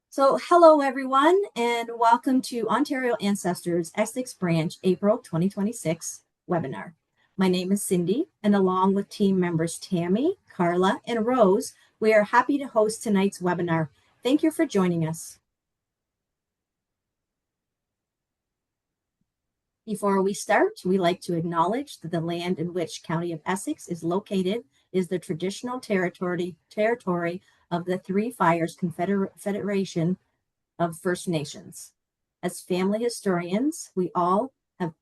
So hello everyone and welcome to Ontario Ancestors Essex Branch April 2026 webinar. My name is Cindy and along with team members Tammy, Carla, and Rose, we are happy to host tonight's webinar. Thank you for joining us. Before we start, we like to acknowledge that the land in which County of Essex is located is the traditional territory of the Three Fires Confederation of First Nations. As family historians, we all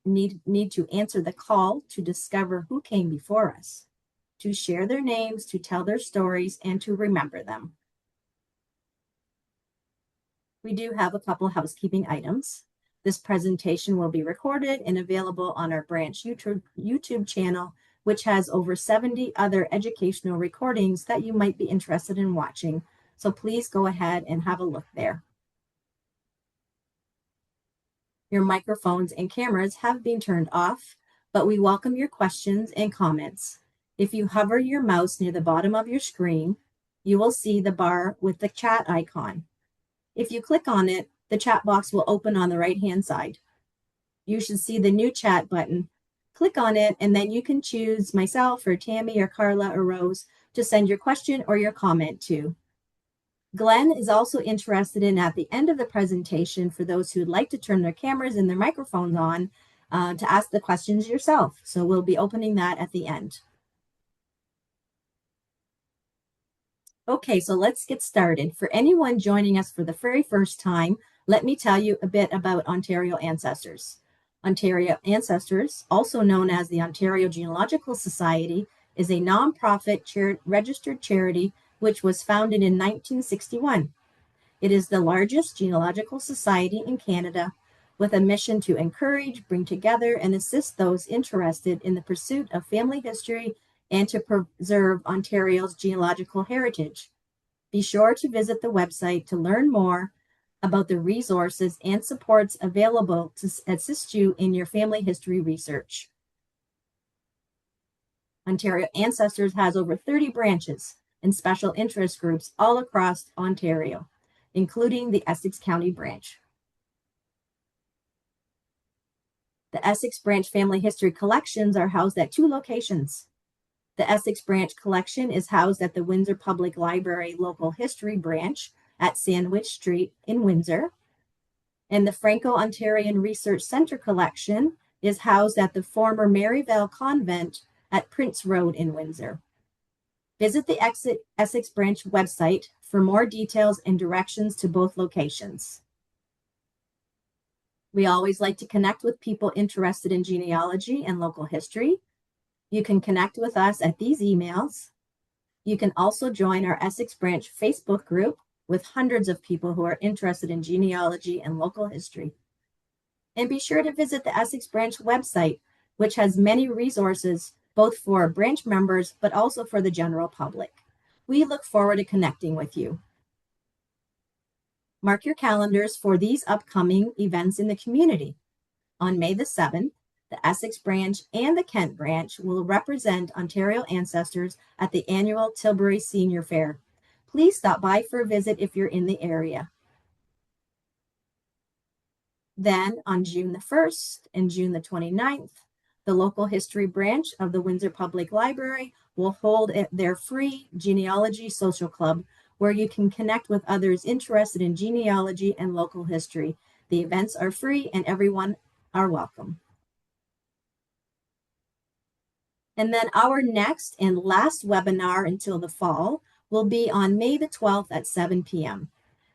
need to answer the call to discover who came before us, to share their names, to tell their stories, and to remember them. We do have a couple housekeeping items. This presentation will be recorded and available on our branch YouTube channel, which has over 70 other educational recordings that you might be interested in watching. So please go ahead and have a look there. Your microphones and cameras have been turned off, but we welcome your questions and comments. If you hover your mouse near the bottom of your screen, you will see the bar with the chat icon. If you click on it, the chat box will open on the right-hand side. You should see the new chat button. Click on it, and then you can choose myself or Tammy or Carla or Rose to send your question or your comment to. Glenn is also interested in, at the end of the presentation, for those who would like to turn their cameras and their microphones on, to ask the questions yourself. So we'll be opening that at the end. Okay, so let's get started. For anyone joining us for the very first time, let me tell you a bit about Ontario Ancestors. Ontario Ancestors, also known as the Ontario Genealogical Society, is a nonprofit registered charity which was founded in 1961. It is the largest genealogical society in Canada with a mission to encourage, bring together, and assist those interested in the pursuit of family history and to preserve Ontario's genealogical heritage. Be sure to visit the website to learn more about the resources and supports available to assist you in your family history research. Ontario Ancestors has over 30 branches and special interest groups all across Ontario, including the Essex County branch. The Essex Branch Family History Collections are housed at 2 locations. The Essex Branch Collection is housed at the Windsor Public Library Local History Branch at Sandwich Street in Windsor. And the Franco-Ontarian Research Center Collection is housed at the former Maryvale Convent at Prince Road in Windsor. Visit the Essex Branch website for more details and directions to both locations. We always like to connect with people interested in genealogy and local history. You can connect with us at these emails. You can also join our Essex Branch Facebook group with hundreds of people who are interested in genealogy and local history. And be sure to visit the Essex Branch website, which has many resources, both for branch members, but also for the general public. We look forward to connecting with you. Mark your calendars for these upcoming events in the community. On May the 7th, the Essex Branch and the Kent Branch will represent Ontario Ancestors at the annual Tilbury Senior Fair. Please stop by for a visit if you're in the area. Then on June the 1st and June the 29th, the local history branch of the Windsor Public Library will hold their free genealogy social club where you can connect with others interested in genealogy and local history. The events are free and everyone are welcome. And then our next and last webinar until the fall will be on May the 12th at 7 p.m.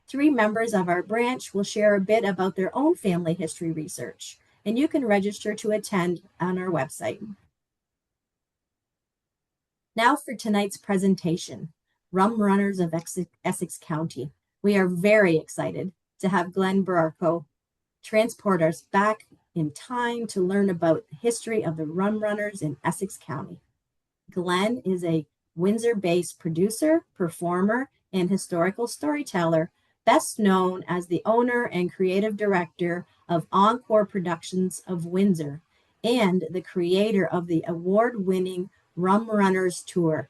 3 members of our branch will share a bit about their own family history research, and you can register to attend on our website. Now for tonight's presentation, Rum Runners of Essex County. We are very excited to have Glenn Bararco transport us back in time to learn about the history of the Rum Runners in Essex County. Glenn is a Windsor-based producer, performer, and historical storyteller, best known as the owner and creative director of Encore Productions of Windsor and the creator of the award-winning Rum Runners Tour.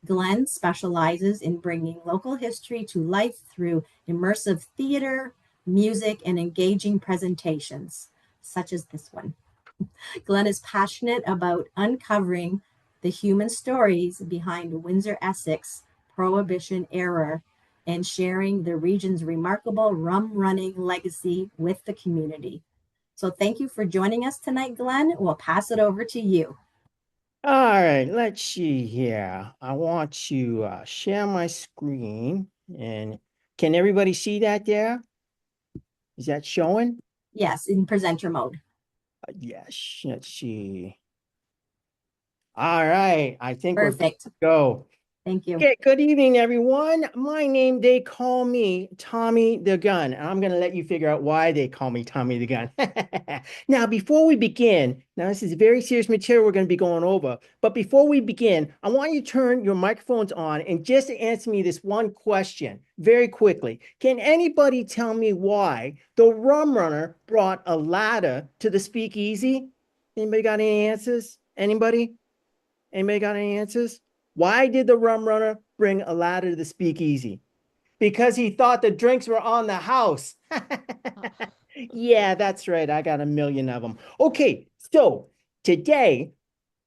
Glenn specializes in bringing local history to life through immersive theater, music, and engaging presentations, such as this one. Glenn is passionate about uncovering the human stories behind Windsor, Essex Prohibition era and sharing the region's remarkable rum running legacy with the community. So thank you for joining us tonight, Glenn. We'll pass it over to you. All right, let's see here. I want to share my screen. And can everybody see that there? Is that showing? Yes, in presenter mode. Yes, let's see. All right, I think we're good Perfect. to go. Thank you. Okay, good evening, everyone. My name, they call me Tommy the Gun, and I'm going to let you figure out why they call me Tommy the Gun. Now, before we begin, now this is very serious material we're going to be going over, but before we begin, I want you to turn your microphones on and just answer me this one question very quickly. Can anybody tell me why the rum runner brought a ladder to the speakeasy? Anybody got any answers? Anybody? Anybody got any answers? Why did the rum runner bring a ladder to the speakeasy? Because he thought the drinks were on the house. Yeah, that's right. I got a million of them. Okay, so today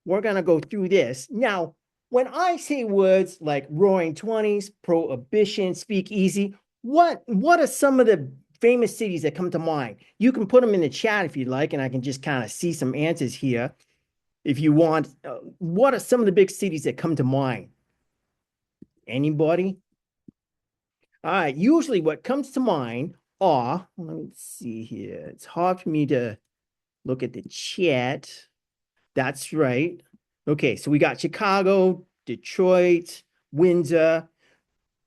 we're going to go through this. Now, when I say words like roaring 20s, prohibition, speakeasy, what are some of the famous cities that come to mind? You can put them in the chat if you'd like, and I can just kind of see some answers here if you want. What are some of the big cities that come to mind? Anybody? All right, usually what comes to mind are, let me see here. It's hard for me to look at the chat. That's right. Okay, so we got Chicago, Detroit, Windsor.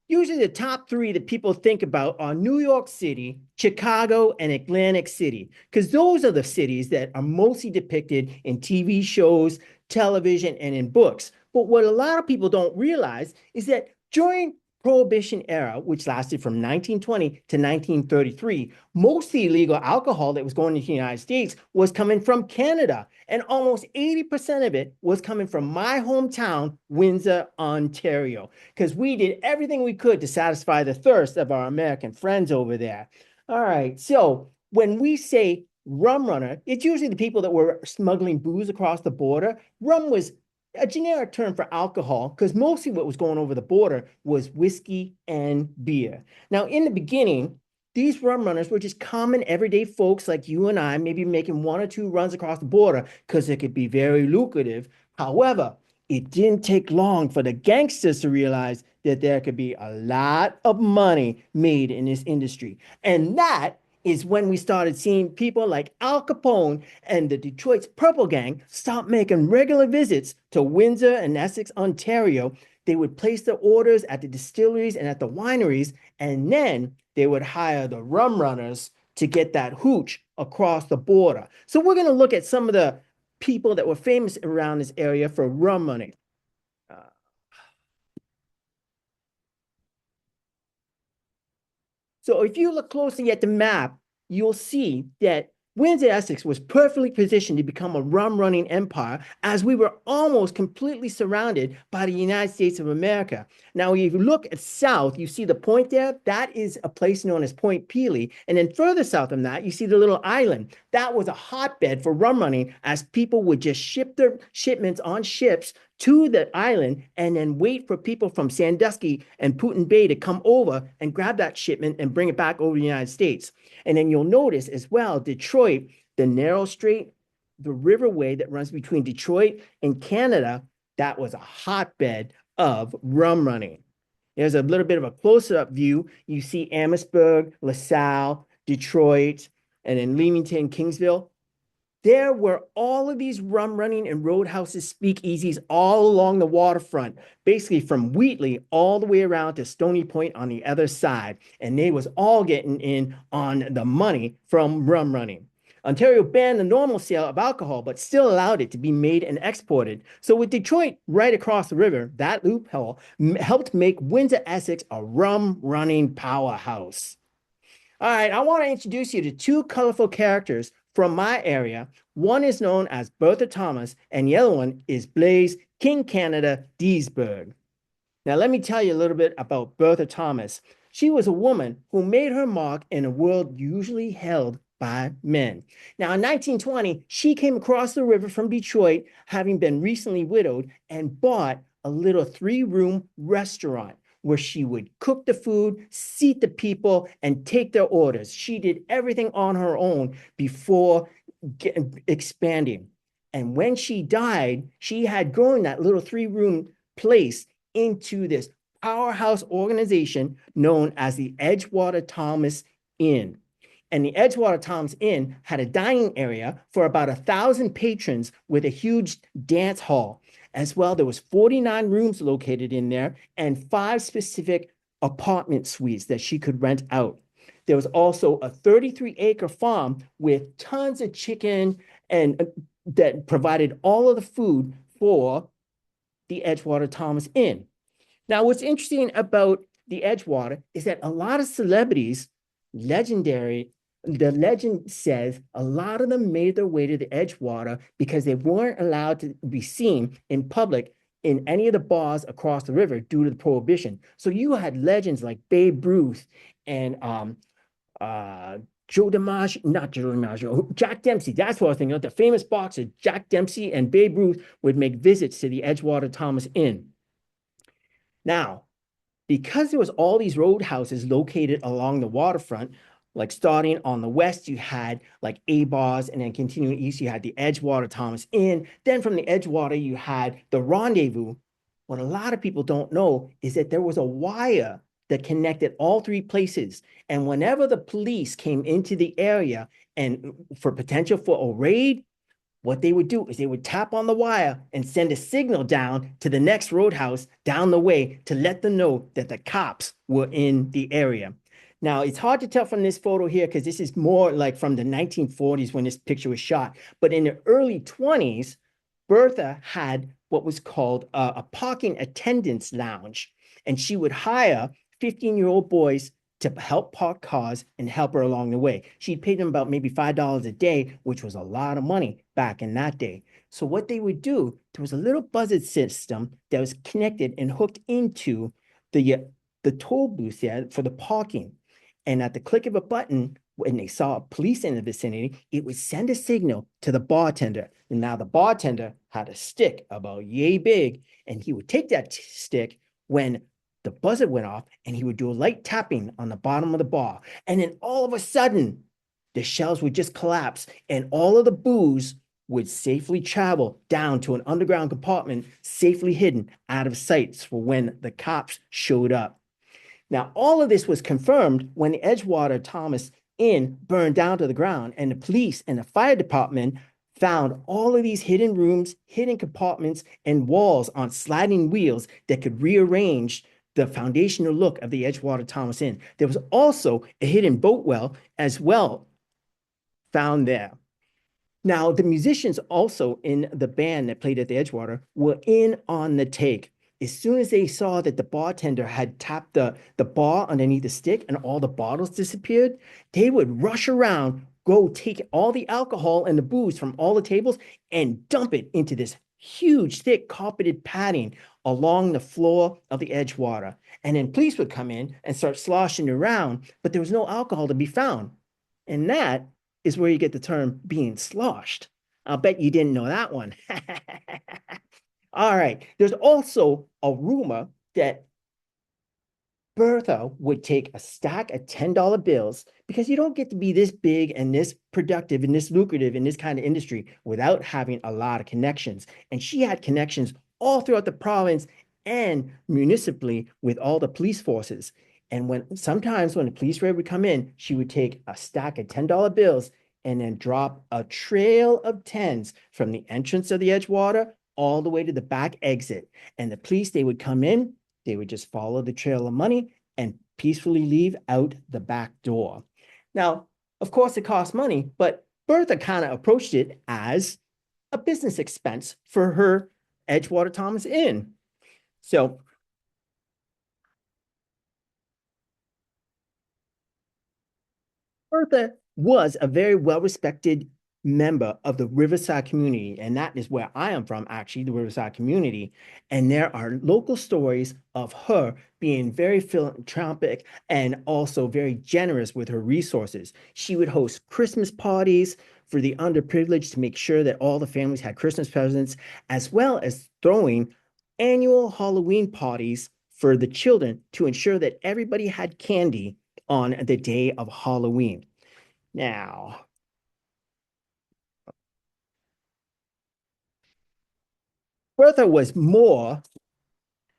Usually the top three that people think about are New York City, Chicago, and Atlantic City, because those are the cities that are mostly depicted in TV shows, television, and in books. But what a lot of people don't realize is that during Prohibition era, which lasted from 1920 to 1933, most of the illegal alcohol that was going into the United States was coming from Canada. And almost 80% of it was coming from my hometown, Windsor, Ontario, because we did everything we could to satisfy the thirst of our American friends over there. All right, so when we say rum runner, it's usually the people that were smuggling booze across the border. Rum was a generic term for alcohol because mostly what was going over the border was whiskey and beer. Now, in the beginning, these rum runners were just common everyday folks like you and I, maybe making one or two runs across the border because it could be very lucrative. However, it didn't take long for the gangsters to realize that there could be a lot of money made in this industry. And that is when we started seeing people like Al Capone and the Detroit's Purple Gang stop making regular visits to Windsor and Essex, Ontario. They would place their orders at the distilleries and at the wineries, and then they would hire the rum runners to get that hooch across the border. So we're going to look at some of the people that were famous around this area for rum running. So if you look closely at the map, you'll see that Windsor, Essex was perfectly positioned to become a rum running empire as we were almost completely surrounded by the United States of America. Now, if you look at south, you see the point there. That is a place known as Point Pelee. And then further south than that, you see the little island. That was a hotbed for rum running as people would just ship their shipments on ships to the island and then wait for people from Sandusky and Putin Bay to come over and grab that shipment and bring it back over to the United States. And then you'll notice as well, Detroit, the narrow strait, the riverway that runs between Detroit and Canada, that was a hotbed of rum running. There's a little bit of a closer-up view. You see Amherstburg, LaSalle, Detroit, and then Leamington, Kingsville. There were all of these rum running and roadhouses, speakeasies all along the waterfront, basically from Wheatley all the way around to Stony Point on the other side. And they was all getting in on the money from rum running. Ontario banned the normal sale of alcohol, but still allowed it to be made and exported. So with Detroit right across the river, that loophole helped make Windsor, Essex a rum running powerhouse. All right, I want to introduce you to two colorful characters from my area. One is known as Bertha Thomas, and the other one is Blaze King Canada Deesburg. Now, let me tell you a little bit about Bertha Thomas. She was a woman who made her mark in a world usually held by men. Now, in 1920, she came across the river from Detroit, having been recently widowed, and bought a little three-room restaurant where she would cook the food, seat the people, and take their orders. She did everything on her own before expanding. And when she died, she had grown that little three-room place into this powerhouse organization known as the Edgewater Thomas Inn. And the Edgewater Thomas Inn had a dining area for about 1,000 patrons with a huge dance hall. As well, there was 49 rooms located in there and 5 specific apartment suites that she could rent out. There was also a 33-acre farm with tons of chicken and that provided all of the food for the Edgewater Thomas Inn. Now, what's interesting about the Edgewater is that a lot of celebrities, the legend says a lot of them made their way to the Edgewater because they weren't allowed to be seen in public in any of the bars across the river due to the prohibition. So you had legends like Babe Ruth and Joe DiMaggio, not Joe DiMaggio, Jack Dempsey. That's what I was thinking of. The famous boxer Jack Dempsey and Babe Ruth would make visits to the Edgewater Thomas Inn. Now, because there was all these roadhouses located along the waterfront, like starting on the west, you had like A-Bars, and then continuing east, you had the Edgewater Thomas Inn. Then from the Edgewater, you had the Rendezvous. What a lot of people don't know is that there was a wire that connected all three places. And whenever the police came into the area and for potential for a raid, what they would do is they would tap on the wire and send a signal down to the next roadhouse down the way to let them know that the cops were in the area. Now, it's hard to tell from this photo here because this is more like from the 1940s when this picture was shot. But in the early 20s, Bertha had what was called a parking attendance lounge, and she would hire 15-year-old boys to help park cars and help her along the way. She'd pay them about maybe $5 a day, which was a lot of money back in that day. So what they would do, there was a little buzzer system that was connected and hooked into the toll booth there for the parking. And at the click of a button, when they saw police in the vicinity, it would send a signal to the bartender. And now the bartender had a stick about yay big, and he would take that stick when the buzzer went off, and he would do a light tapping on the bottom of the bar. And then all of a sudden, the shelves would just collapse, and all of the booze would safely travel down to an underground compartment, safely hidden out of sight for when the cops showed up. Now, all of this was confirmed when the Edgewater Thomas Inn burned down to the ground, and the police and the fire department found all of these hidden rooms, hidden compartments, and walls on sliding wheels that could rearrange the foundational look of the Edgewater Thomas Inn. There was also a hidden boat well as well found there. Now, the musicians also in the band that played at the Edgewater were in on the take. As soon as they saw that the bartender had tapped the bar underneath the stick and all the bottles disappeared, they would rush around, go take all the alcohol and the booze from all the tables and dump it into this huge, thick carpeted padding along the floor of the Edgewater. And then police would come in and start sloshing around, but there was no alcohol to be found. And that is where you get the term being sloshed. I'll bet you didn't know that one. All right. There's also a rumor that Bertha would take a stack of $10 bills because you don't get to be this big and this productive and this lucrative in this kind of industry without having a lot of connections. And she had connections all throughout the province and municipally with all the police forces. And sometimes when the police raid would come in, she would take a stack of $10 bills and then drop a trail of tens from the entrance of the Edgewater all the way to the back exit. And the police, they would come in, they would just follow the trail of money and peacefully leave out the back door. Now, of course, it costs money, but Bertha kind of approached it as a business expense for her Edgewater Thomas Inn. So Bertha was a very well-respected member of the Riverside community, and that is where I am from, actually, the Riverside community. And there are local stories of her being very philanthropic and also very generous with her resources. She would host Christmas parties for the underprivileged to make sure that all the families had Christmas presents, as well as throwing annual Halloween parties for the children to ensure that everybody had candy on the day of Halloween. Now, Bertha was more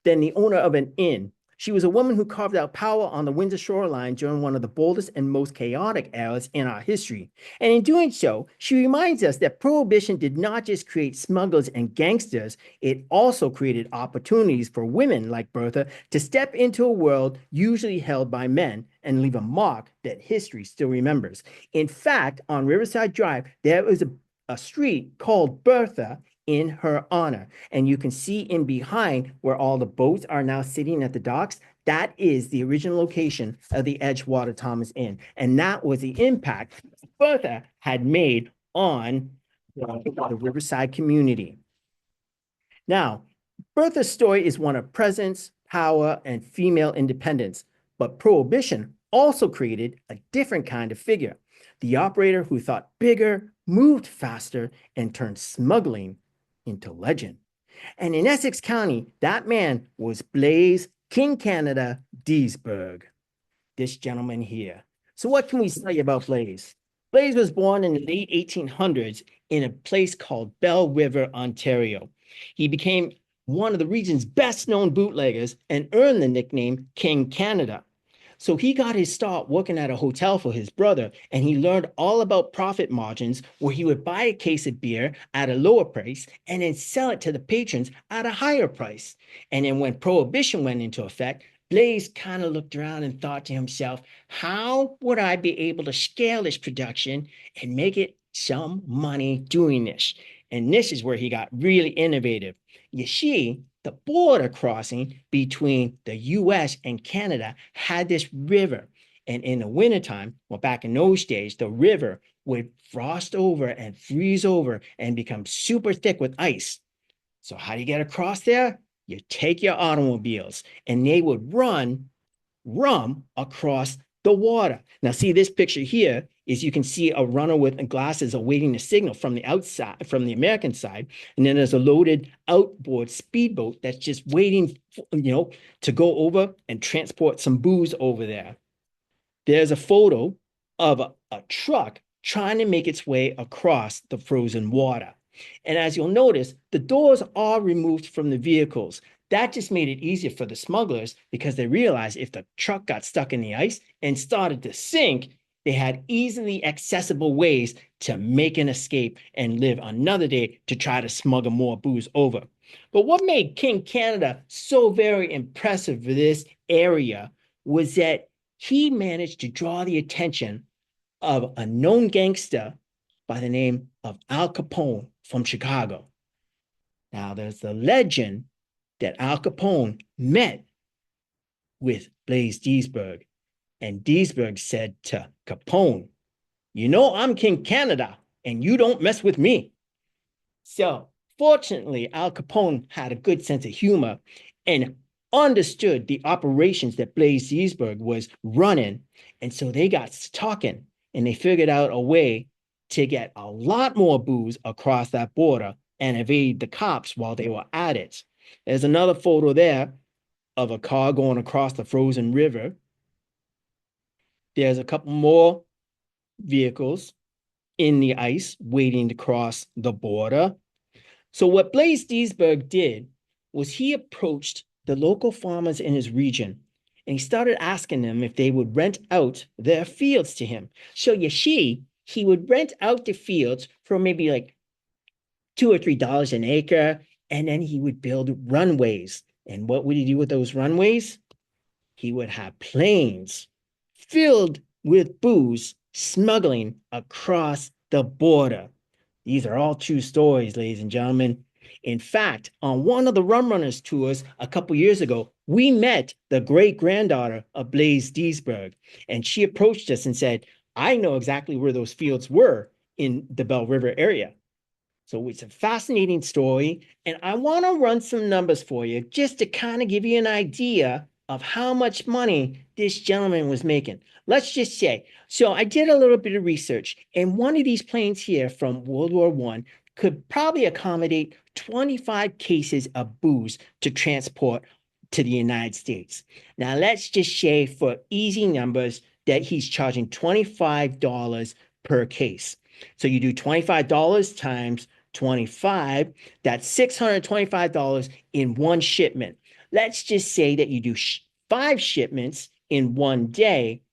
than the owner of an inn. She was a woman who carved out power on the Windsor shoreline during one of the boldest and most chaotic eras in our history. And in doing so, she reminds us that prohibition did not just create smugglers and gangsters, it also created opportunities for women like Bertha to step into a world usually held by men and leave a mark that history still remembers. In fact, on Riverside Drive, there is a street called Bertha in her honor. And you can see in behind where all the boats are now sitting at the docks, that is the original location of the Edgewater Thomas Inn. And that was the impact Bertha had made on the Riverside community. Now, Bertha's story is one of presence, power, and female independence, but Prohibition also created a different kind of figure, the operator who thought bigger, moved faster, and turned smuggling into legend. And in Essex County, that man was Blaze King Canada Deesburg, this gentleman here. So what can we say about Blaze? Blaze was born in the late 1800s in a place called Bell River, Ontario. He became one of the region's best known bootleggers and earned the nickname King Canada. So he got his start working at a hotel for his brother, and he learned all about profit margins where he would buy a case of beer at a lower price and then sell it to the patrons at a higher price. And then when Prohibition went into effect, Blaze kind of looked around and thought to himself, how would I be able to scale this production and make it some money doing this? And this is where he got really innovative. You see, the border crossing between the US and Canada had this river. And in the wintertime, well, back in those days, the river would frost over and freeze over and become super thick with ice. So how do you get across there? You take your automobiles and they would run rum across the water. Now, see this picture here is you can see a runner with glasses awaiting the signal from the outside, from the American side. And then there's a loaded outboard speedboat that's just waiting, to go over and transport some booze over there. There's a photo of a truck trying to make its way across the frozen water. And as you'll notice, the doors are removed from the vehicles. That just made it easier for the smugglers because they realized if the truck got stuck in the ice and started to sink, they had easily accessible ways to make an escape and live another day to try to smuggle more booze over. But what made King Canada so very impressive for this area was that he managed to draw the attention of a known gangster by the name of Al Capone from Chicago. Now, there's the legend that Al Capone met with Blaze Deesburg, and Deesburg said to Capone, you know, I'm King Canada, and you don't mess with me. So, fortunately, Al Capone had a good sense of humor and understood the operations that Blaze Deesburg was running. And so they got talking, and they figured out a way to get a lot more booze across that border and evade the cops while they were at it. There's another photo there of a car going across the frozen river. There's a couple more vehicles in the ice waiting to cross the border. So what Blaze Deesburg did was he approached the local farmers in his region and he started asking them if they would rent out their fields to him. So you see, he would rent out the fields for maybe like $2 or $3 an acre, and then he would build runways. And what would he do with those runways? He would have planes filled with booze smuggling across the border. These are all true stories, ladies and gentlemen. In fact, on one of the Rum Runners tours a couple years ago, we met the great-granddaughter of Blaze Deesburg, and she approached us and said, I know exactly where those fields were, in the Bell River area. So it's a fascinating story, and I want to run some numbers for you just to kind of give you an idea of how much money this gentleman was making. Let's just say, so I did a little bit of research, and one of these planes here from World War I could probably accommodate 25 cases of booze to transport to the United States. Now, let's just say for easy numbers that he's charging $25 per case. So you do $25 times 25, that's $625 in one shipment. Let's just say that you do 5 shipments in one day.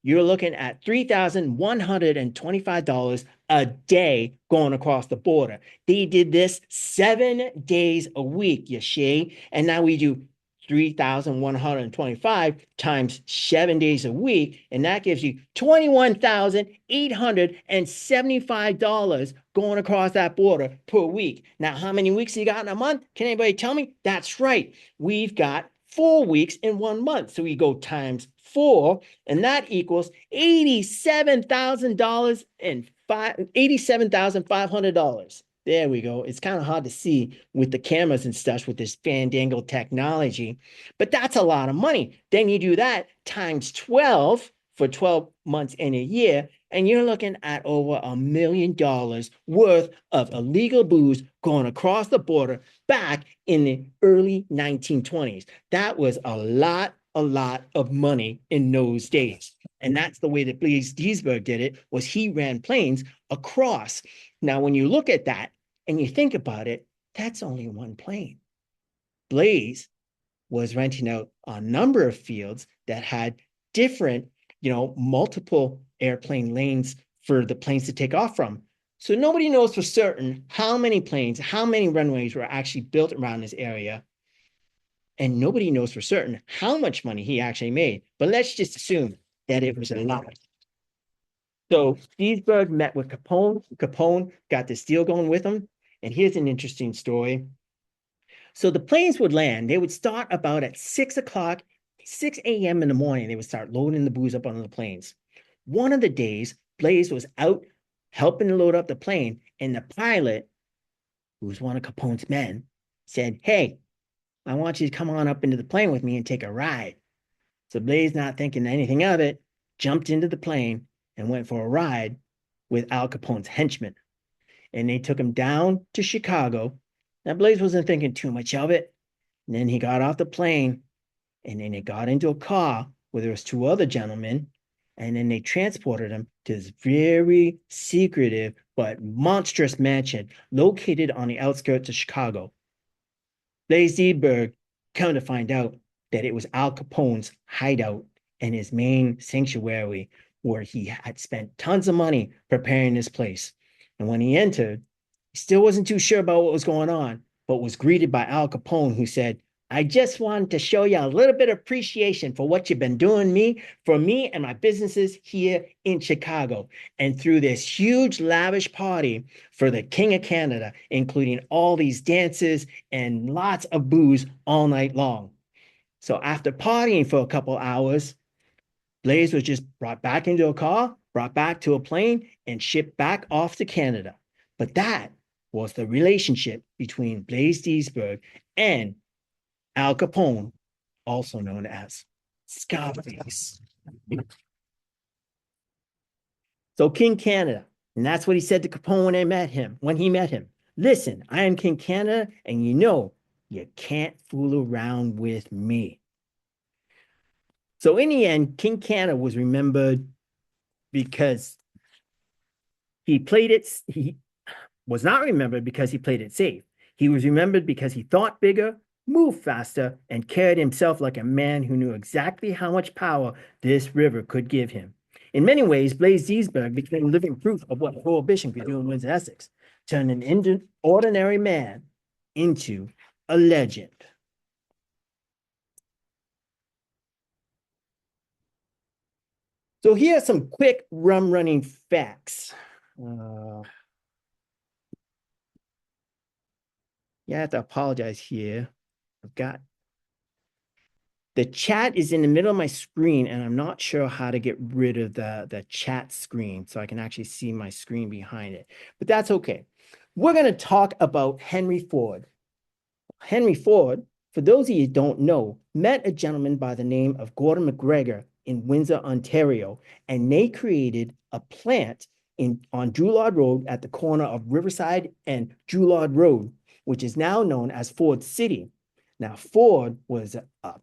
You're looking at $3,125 a day going across the border. They did this 7 days a week, you see? And now we do 3,125 times 7 days a week, and that gives you $21,875 going across that border per week. Now, how many weeks you got in a month? Can anybody tell me? That's right. We've got 4 weeks in 1 month. So we go times 4, and that equals $87,000 and $87,500. There we go. It's kind of hard to see with the cameras and stuff with this fandangle technology, but that's a lot of money. Then you do that times 12 for 12 months in a year, and you're looking at over $1 million worth of illegal booze going across the border back in the early 1920s. That was a lot of money in those days. And that's the way that Blaise Diesberg did it, was he ran planes across. Now, when you look at that and you think about it, that's only one plane. Blaise was renting out a number of fields that had different, multiple airplane lanes for the planes to take off from. So nobody knows for certain how many planes, how many runways were actually built around this area. And nobody knows for certain how much money he actually made. But let's just assume that it was a lot. So Diesberg met with Capone. Capone got this deal going with him. And here's an interesting story. So the planes would land. They would start about at 6 o'clock, 6 a.m. in the morning. They would start loading the booze up on the planes. One of the days, Blaise was out helping to load up the plane, and the pilot, who was one of Capone's men, said, "Hey, I want you to come on up into the plane with me and take a ride." So Blaise, not thinking anything of it, jumped into the plane and went for a ride with Al Capone's henchmen. And they took him down to Chicago. Now, Blaise wasn't thinking too much of it. And then he got off the plane, and then he got into a car where there was 2 other gentlemen, and then they transported him to this very secretive but monstrous mansion located on the outskirts of Chicago. Blaise Diesberg come to find out that it was Al Capone's hideout and his main sanctuary, where he had spent tons of money preparing this place. And when he entered, he still wasn't too sure about what was going on, but was greeted by Al Capone, who said, "I just wanted to show you a little bit of appreciation for what you've been doing for me and my businesses here in Chicago." And through this huge lavish party for the King of Canada, including all these dances and lots of booze all night long. So after partying for a couple hours, Blaise was just brought back into a car, brought back to a plane, and shipped back off to Canada. But that was the relationship between Blaise Diesberg and Al Capone, also known as Scarface. So King Canada, and that's what he said to Capone when he met him. "Listen, I am King Canada, and you can't fool around with me." So in the end, King Canada was remembered because he was not remembered because he played it safe. He was remembered because he thought bigger, moved faster, and carried himself like a man who knew exactly how much power this river could give him. In many ways, Blaise Diesberg became living proof of what Prohibition could do in Windsor, Essex, turn an ordinary man into a legend. So here are some quick rum running facts. Yeah, I have to apologize here. I've got The chat is in the middle of my screen, and I'm not sure how to get rid of the chat screen so I can actually see my screen behind it. But that's okay. We're going to talk about Henry Ford. Henry Ford, for those of you who don't know, met a gentleman by the name of Gordon McGregor in Windsor, Ontario, and they created a plant on Joulard Road at the corner of Riverside and Joulard Road, which is now known as Ford City. Now, Ford was a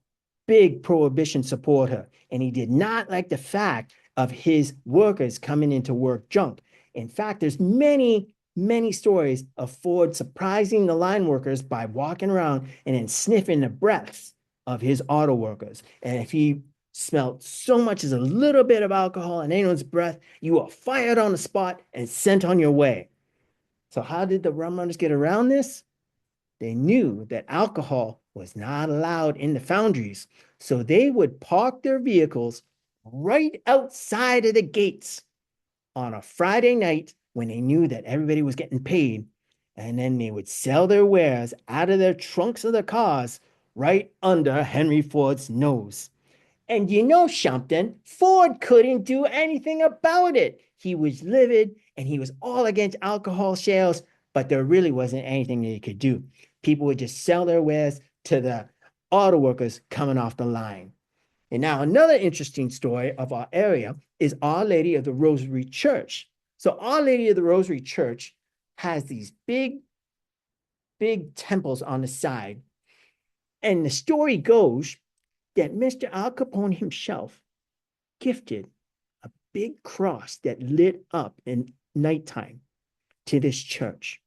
big prohibition supporter, and he did not like the fact of his workers coming into work drunk. In fact, there's many stories of Ford surprising the line workers by walking around and then sniffing the breaths of his auto workers. And if he smelled so much as a little bit of alcohol in anyone's breath, you were fired on the spot and sent on your way. So how did the rum runners get around this? They knew that alcohol was not allowed in the foundries, so they would park their vehicles right outside of the gates on a Friday night when they knew that everybody was getting paid, and then they would sell their wares out of their trunks of their cars right under Henry Ford's nose. And you know something, Ford couldn't do anything about it. He was livid and he was all against alcohol sales, but there really wasn't anything that he could do. People would just sell their wares to the auto workers coming off the line. And now another interesting story of our area is Our Lady of the Rosary Church. So Our Lady of the Rosary Church has these big temples on the side. And the story goes that Mr. Al Capone himself gifted a big cross that lit up in nighttime to this church.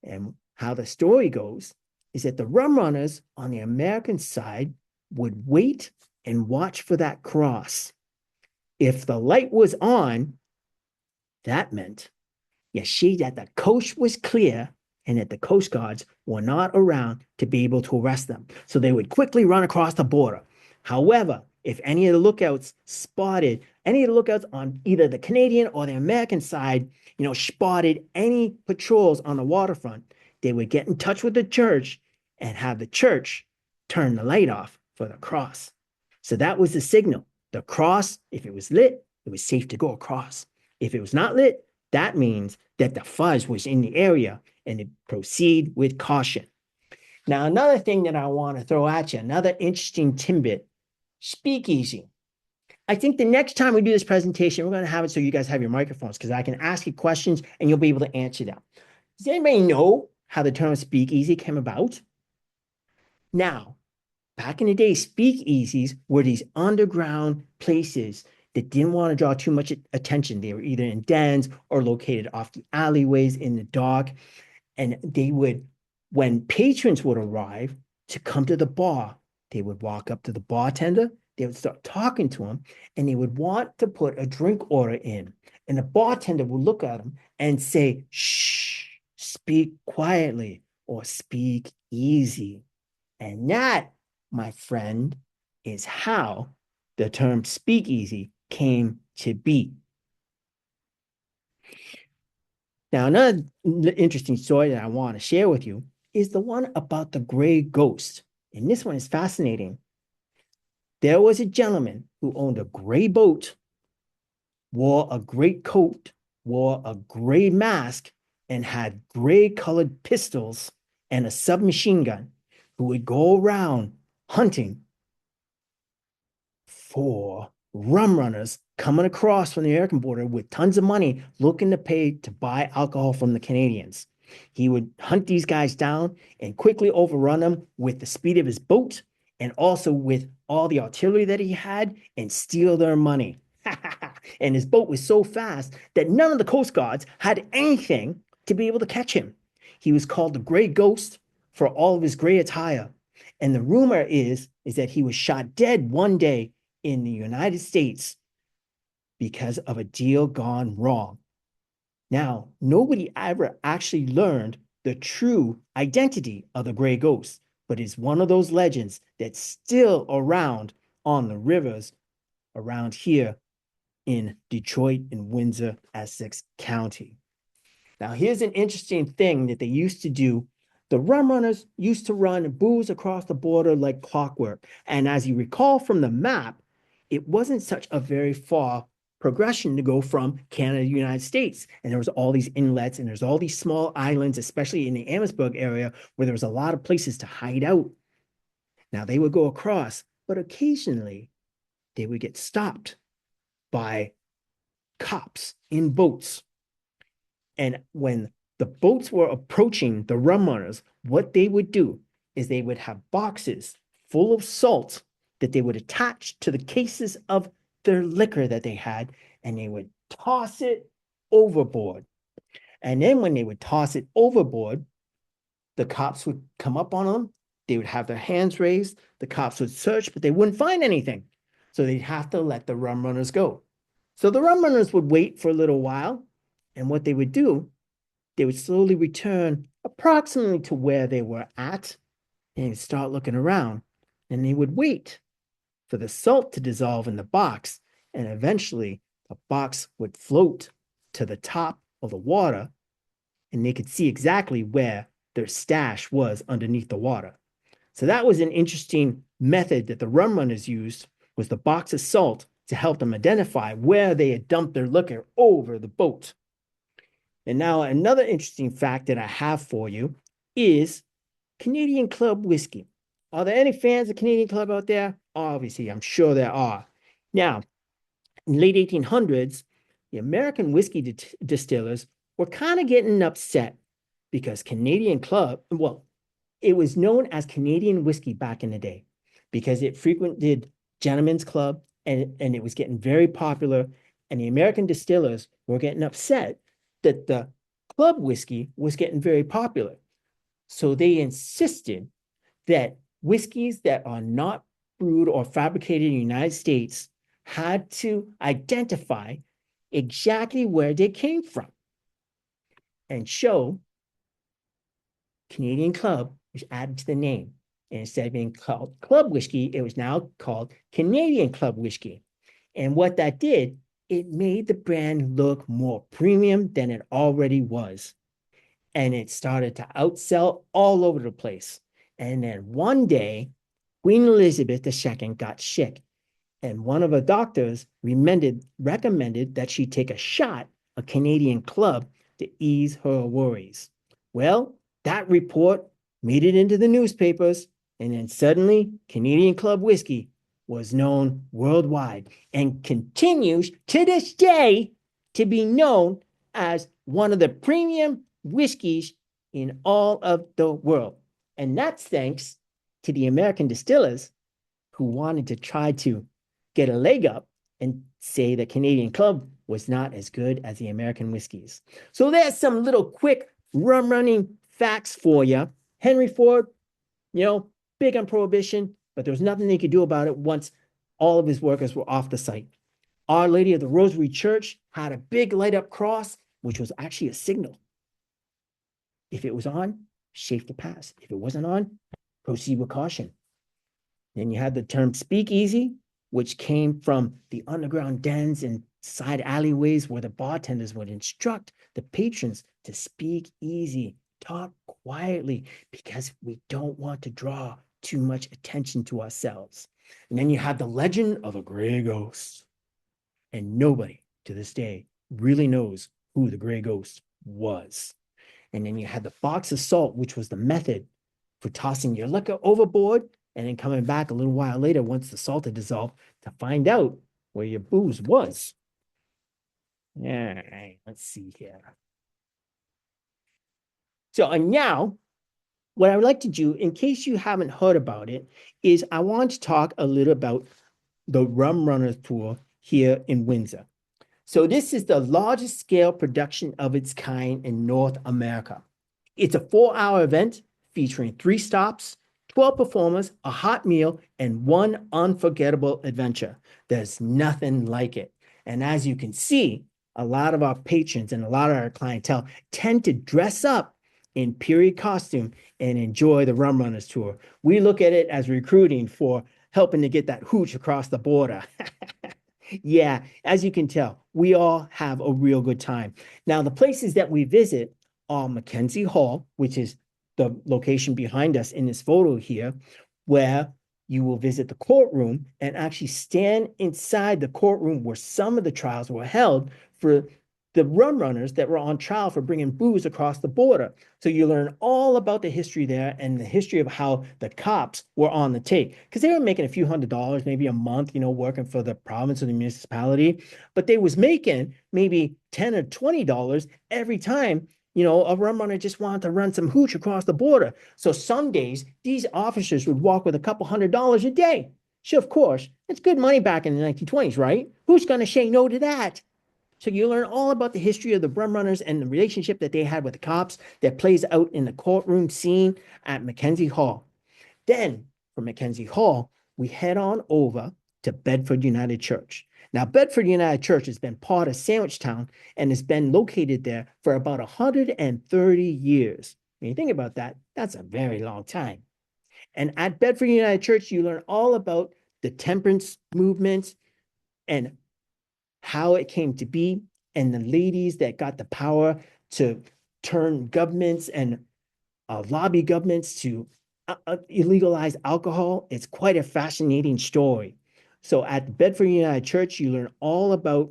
And how the story goes is that the rum runners on the American side would wait and watch for that cross. If the light was on, that meant that the coast was clear and that the Coast Guards were not around to be able to arrest them. So they would quickly run across the border. However, if any of the lookouts on either the Canadian or the American side, spotted any patrols on the waterfront, they would get in touch with the church and have the church turn the light off for the cross. So that was the signal. The cross, if it was lit, it was safe to go across. If it was not lit, that means that the fuzz was in the area and to proceed with caution. Now, another thing that I want to throw at you, another interesting tidbit, speakeasy. I think the next time we do this presentation, we're going to have it so you guys have your microphones because I can ask you questions and you'll be able to answer them. Does anybody know how the term speakeasy came about? Now, back in the day, speakeasies were these underground places that didn't want to draw too much attention. They were either in dens or located off the alleyways in the dark. And they would, when patrons would arrive to come to the bar, they would walk up to the bartender, they would start talking to him, and they would want to put a drink order in. And the bartender would look at him and say, shh, speak quietly or speak easy. And that, my friend, is how the term speakeasy came to be. Now, another interesting story that I want to share with you is the one about the gray ghost. And this one is fascinating. There was a gentleman who owned a gray boat, wore a gray coat, wore a gray mask, and had gray colored pistols and a submachine gun, who would go around hunting for rum runners coming across from the American border with tons of money looking to pay to buy alcohol from the Canadians. He would hunt these guys down and quickly overrun them with the speed of his boat and also with all the artillery that he had and steal their money. And his boat was so fast that none of the Coast Guards had anything to be able to catch him. He was called the Gray Ghost for all of his gray attire. And the rumor is that he was shot dead one day in the United States because of a deal gone wrong. Now, nobody ever actually learned the true identity of the Gray Ghost, but it's one of those legends that's still around on the rivers around here in Detroit and Windsor, Essex County. Now, here's an interesting thing that they used to do The rum runners used to run booze across the border like clockwork. And as you recall from the map, it wasn't such a very far progression to go from Canada to the United States. And there was all these inlets and there's all these small islands, especially in the Amherstburg area, where there was a lot of places to hide out. Now they would go across, but occasionally they would get stopped by cops in boats. And when the boats were approaching the rum runners, what they would do is they would have boxes full of salt that they would attach to the cases of their liquor that they had, and they would toss it overboard. And then when they would toss it overboard, the cops would come up on them. They would have their hands raised. The cops would search, but they wouldn't find anything. So they'd have to let the rum runners go. So the rum runners would wait for a little while. And what they would do, they would slowly return approximately to where they were at. And they'd start looking around. And they would wait for the salt to dissolve in the box. And eventually, the box would float to the top of the water. And they could see exactly where their stash was underneath the water. So that was an interesting method that the rum runners used, was the box of salt to help them identify where they had dumped their liquor over the boat. And now another interesting fact that I have for you is Canadian Club whiskey. Are there any fans of Canadian Club out there? Obviously, I'm sure there are. Now, in the late 1800s, the American whiskey distillers were kind of getting upset because Canadian Club, well, it was known as Canadian whiskey back in the day because it frequented gentlemen's club and it was getting very popular. And the American distillers were getting upset that the club whiskey was getting very popular. So they insisted that whiskeys that are not brewed or fabricated in the United States had to identify exactly where they came from and show Canadian Club was added to the name. And instead of being called club whiskey, it was now called Canadian Club whiskey. And what that did, it made the brand look more premium than it already was. And it started to outsell all over the place. And then one day, Queen Elizabeth II got sick. And one of her doctors recommended that she take a shot of Canadian Club to ease her worries. Well, that report made it into the newspapers, and then suddenly Canadian Club whiskey was known worldwide and continues to this day to be known as one of the premium whiskeys in all of the world. And that's thanks to the American distillers who wanted to try to get a leg up and say that Canadian Club was not as good as the American whiskeys. So there's some little quick rum running facts for you. Henry Ford, big on prohibition, but there was nothing they could do about it once all of his workers were off the site. Our Lady of the Rosary Church had a big light up cross, which was actually a signal. If it was on, safe to pass. If it wasn't on, proceed with caution. Then you had the term speakeasy, which came from the underground dens and side alleyways where the bartenders would instruct the patrons to speak easy, talk quietly, because we don't want to draw too much attention to ourselves. And then you had the legend of a gray ghost. And nobody to this day really knows who the gray ghost was. And then you had the box of salt, which was the method for tossing your liquor overboard and then coming back a little while later once the salt had dissolved to find out where your booze was. All right, let's see here. So, and now, what I would like to do, in case you haven't heard about it, is I want to talk a little about the Rum Runners Tour here in Windsor. So this is the largest scale production of its kind in North America. It's a 4-hour event featuring 3 stops, 12 performers, a hot meal, and one unforgettable adventure. There's nothing like it. And as you can see, a lot of our patrons and a lot of our clientele tend to dress up in period costume and enjoy the Rum Runners Tour. We look at it as recruiting for helping to get that hooch across the border. Yeah, as you can tell, we all have a real good time. Now, the places that we visit are Mackenzie Hall, which is the location behind us in this photo here, where you will visit the courtroom and actually stand inside the courtroom where some of the trials were held for the rum runners that were on trial for bringing booze across the border. So you learn all about the history there and the history of how the cops were on the take, because they were making a few $100s, maybe a month, working for the province or the municipality, but they was making maybe $10 or $20 every time a rum runner just wanted to run some hooch across the border. So some days these officers would walk with a couple $100s a day. So of course, it's good money back in the 1920s, right? Who's going to say no to that? So you learn all about the history of the rum runners and the relationship that they had with the cops that plays out in the courtroom scene at Mackenzie Hall. Then from Mackenzie Hall, we head on over to Bedford United Church. Now, Bedford United Church has been part of Sandwichtown and has been located there for about 130 years. When you think about that, that's a very long time. And at Bedford United Church, you learn all about the temperance movement and how it came to be, and the ladies that got the power to turn governments and lobby governments to illegalize alcohol. It's quite a fascinating story. So at the Bedford United Church, you learn all about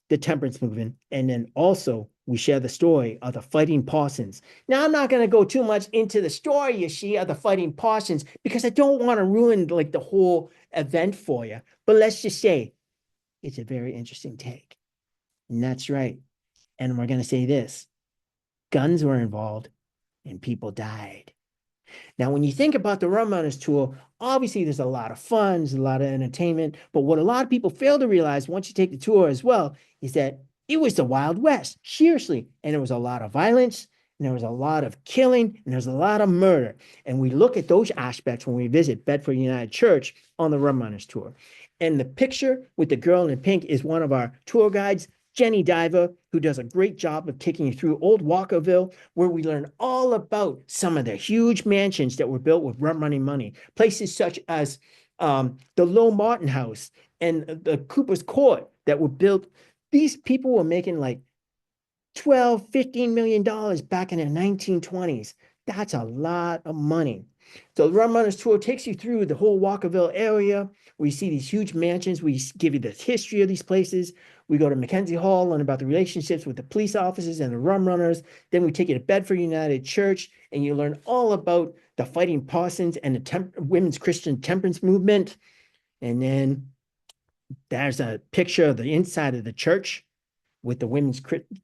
the temperance movement, and then also we share the story of the Fighting Parsons. Now, I'm not going to go too much into the story, you see, of the Fighting Parsons, because I don't want to ruin like the whole event for you. But let's just say it's a very interesting take. And that's right. And we're going to say this: guns were involved and people died. Now, when you think about the Rum Runners Tour, obviously there's a lot of fun, there's a lot of entertainment. But what a lot of people fail to realize once you take the tour as well is that it was the Wild West, seriously. And there was a lot of violence, and there was a lot of killing, and there's a lot of murder. And we look at those aspects when we visit Bedford United Church on the Rum Runners Tour. And the picture with the girl in pink is one of our tour guides, Jenny Diver, who does a great job of taking you through Old Walkerville, where we learn all about some of the huge mansions that were built with rum running money. Places such as the Low Martin House and the Cooper's Court that were built. These people were making like 12, $15 million back in the 1920s. That's a lot of money. So the Rum Runners Tour takes you through the whole Walkerville area. We see these huge mansions. We give you the history of these places. We go to Mackenzie Hall, learn about the relationships with the police officers and the rum runners. Then we take you to Bedford United Church, and you learn all about the Fighting Parsons and the women's Christian temperance movement. And then there's a picture of the inside of the church with the Women's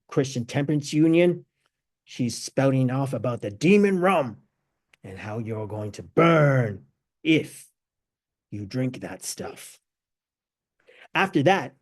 Christian Temperance Union. She's spouting off about the demon rum and how you're going to burn if you drink that stuff. After that,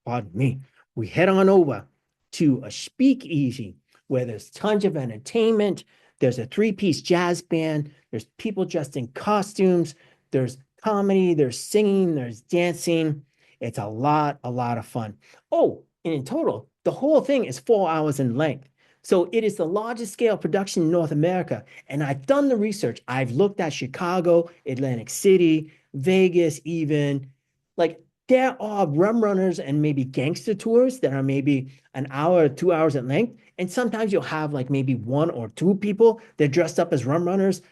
pardon me, we head on over to a speakeasy where there's tons of entertainment. There's a three-piece jazz band. There's people dressed in costumes. There's comedy. There's singing. There's dancing. It's a lot of fun. Oh, and in total, the whole thing is 4 hours in length. So it is the largest scale production in North America. And I've done the research. I've looked at Chicago, Atlantic City, Vegas even. Like, there are rum runners and maybe gangster tours that are maybe an hour or 2 hours in length. And sometimes you'll have like maybe one or two people that dressed up as rum runners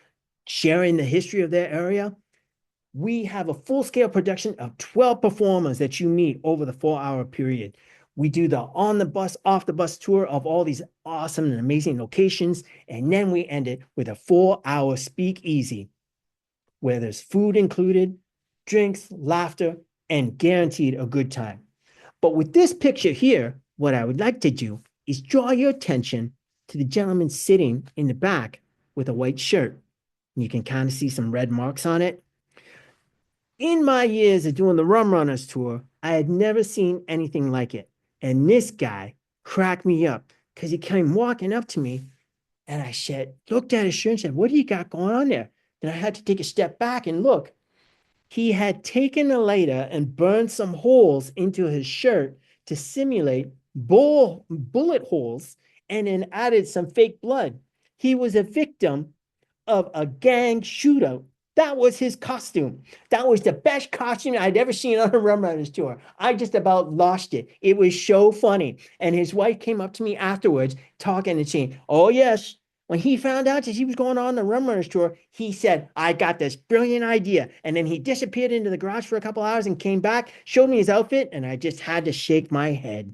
sharing the history of their area. We have a full-scale production of 12 performers that you meet over the 4-hour period. We do the on the bus, off the bus tour of all these awesome and amazing locations. And then we end it with a 4-hour speakeasy where there's food included, drinks, laughter, and guaranteed a good time. But with this picture here, what I would like to do is draw your attention to the gentleman sitting in the back with a white shirt. You can kind of see some red marks on it. In my years of doing the Rum Runners Tour, I had never seen anything like it. And this guy cracked me up because he came walking up to me, and I looked at his shirt and said, "What do you got going on there?" Then I had to take a step back and look. He had taken a lighter and burned some holes into his shirt to simulate bullet holes, and then added some fake blood. He was a victim of a gang shootout. That was his costume. That was the best costume I'd ever seen on a Rum Runners tour. I just about lost it. It was so funny. And his wife came up to me afterwards talking and saying, "Oh, yes, When he found out that she was going on the Rum Runners tour, he said, I got this brilliant idea. And then he disappeared into the garage for a couple hours and came back, showed me his outfit, and I just had to shake my head.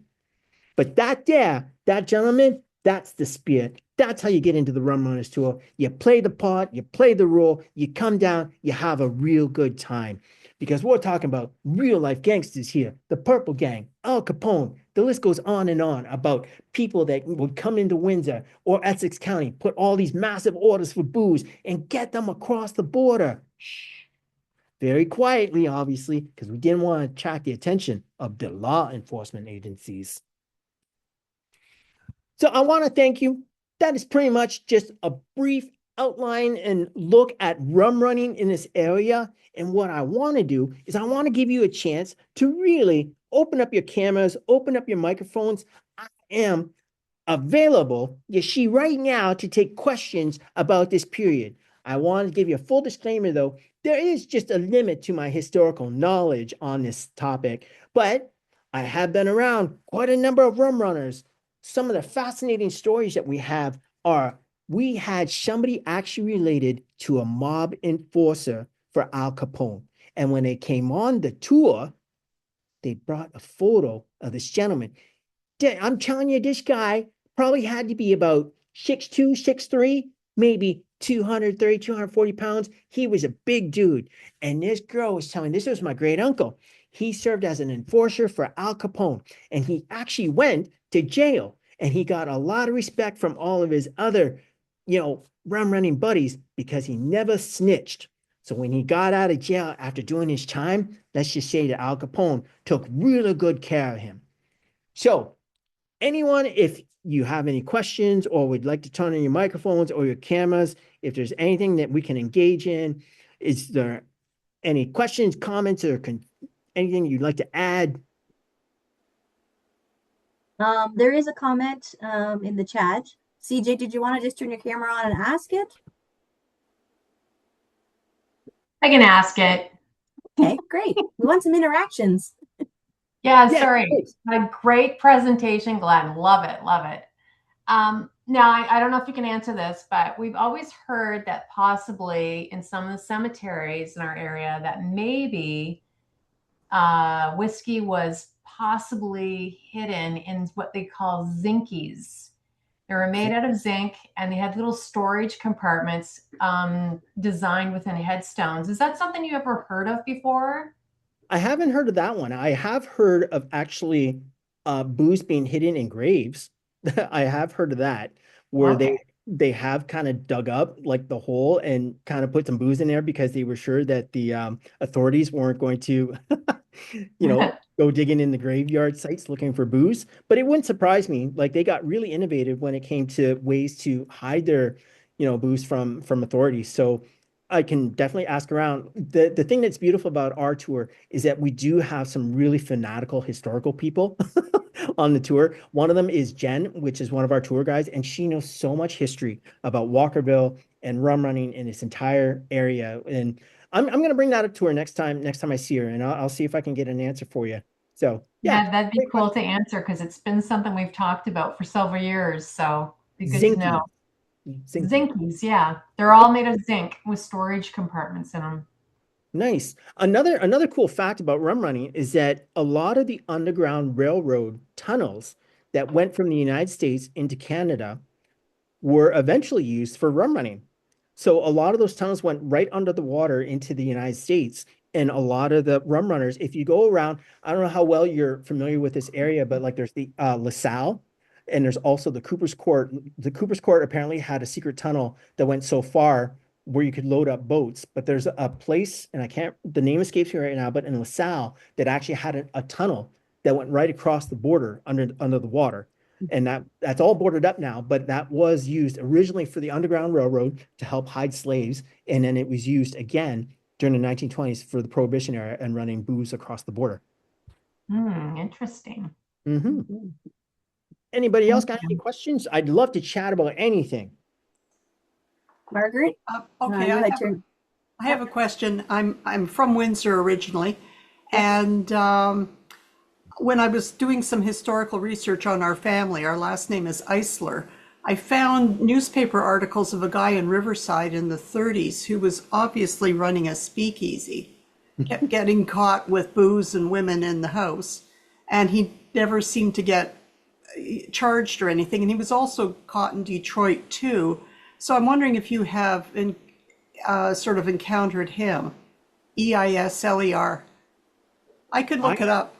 But that there, that gentleman, that's the spirit. That's how you get into the Rum Runners tour. You play the part, you play the role, you come down, you have a real good time. Because we're talking about real life gangsters here. The Purple Gang, Al Capone. The list goes on and on about people that would come into Windsor or Essex County, put all these massive orders for booze and get them across the border. Shh. Very quietly, obviously, because we didn't want to attract the attention of the law enforcement agencies. So I want to thank you. That is pretty much just a brief outline and look at rum running in this area. And what I want to do is I want to give you a chance to really open up your cameras, open up your microphones. I am available, Yashi, right now to take questions about this period. I want to give you a full disclaimer, though. There is just a limit to my historical knowledge on this topic, but I have been around quite a number of rum runners. Some of the fascinating stories that we have are we had somebody actually related to a mob enforcer for Al Capone. And when they came on the tour, they brought a photo of this gentleman. I'm telling you, this guy probably had to be about 6'2", 6'3", maybe 230, 240 pounds. He was a big dude. And this girl was telling me, this was my great uncle. He served as an enforcer for Al Capone. And he actually went to jail. And he got a lot of respect from all of his other, rum running buddies because he never snitched. So when he got out of jail after doing his time, let's just say that Al Capone took really good care of him. So anyone, if you have any questions or would like to turn on your microphones or your cameras, if there's anything that we can engage in, is there any questions, comments, or anything you'd like to add? There is a comment in the chat. CJ, did you want to just turn your camera on and ask it? I can ask it. Okay, great. We want some interactions. Yeah, sorry. A great presentation, Glenn. Love it. Love it. Now, I don't know if you can answer this, but we've always heard that possibly in some of the cemeteries in our area that maybe whiskey was possibly hidden in what they call zinkies. They were made out of zinc and they had little storage compartments designed within headstones. Is that something you ever heard of before? I haven't heard of that one. I have heard of actually booze being hidden in graves. I have heard of that, where they have kind of dug up like the hole and kind of put some booze in there because they were sure that the authorities weren't going to, go digging in the graveyard sites looking for booze. But it wouldn't surprise me. Like they got really innovative when it came to ways to hide their, booze from authorities. So I can definitely ask around. The thing that's beautiful about our tour is that we do have some really fanatical historical people on the tour. One of them is Jen, which is one of our tour guides, and she knows so much history about Walkerville and rum running in this entire area. And I'm going to bring that up to her next time I see her, and I'll see if I can get an answer for you. So yeah, that'd be cool to answer because it's been something we've talked about for several years. So it'd be good to know. Zinkies, yeah. They're all made of zinc with storage compartments in them. Nice. Another cool fact about rum running is that a lot of the Underground Railroad tunnels that went from the United States into Canada were eventually used for rum running. So a lot of those tunnels went right under the water into the United States. And a lot of the rum runners, if you go around, I don't know how well you're familiar with this area, but like there's the LaSalle and there's also the Cooper's Court. The Cooper's Court apparently had a secret tunnel that went so far where you could load up boats. But there's a place, and the name escapes me right now, but in LaSalle that actually had a tunnel that went right across the border under the water. And that's all boarded up now, but that was used originally for the Underground Railroad to help hide slaves. And then it was used again during the 1920s for the Prohibition era and running booze across the border. Interesting. Mm-hmm. Anybody else got any questions? I'd love to chat about anything. Margaret? Okay, I have a question. I'm from Windsor originally, and when I was doing some historical research on our family, our last name is Eisler. I found newspaper articles of a guy in Riverside in the 30s who was obviously running a speakeasy, kept getting caught with booze and women in the house, and he never seemed to get charged or anything. And he was also caught in Detroit too. So I'm wondering if you have sort of encountered him. Eisler. I could look it up.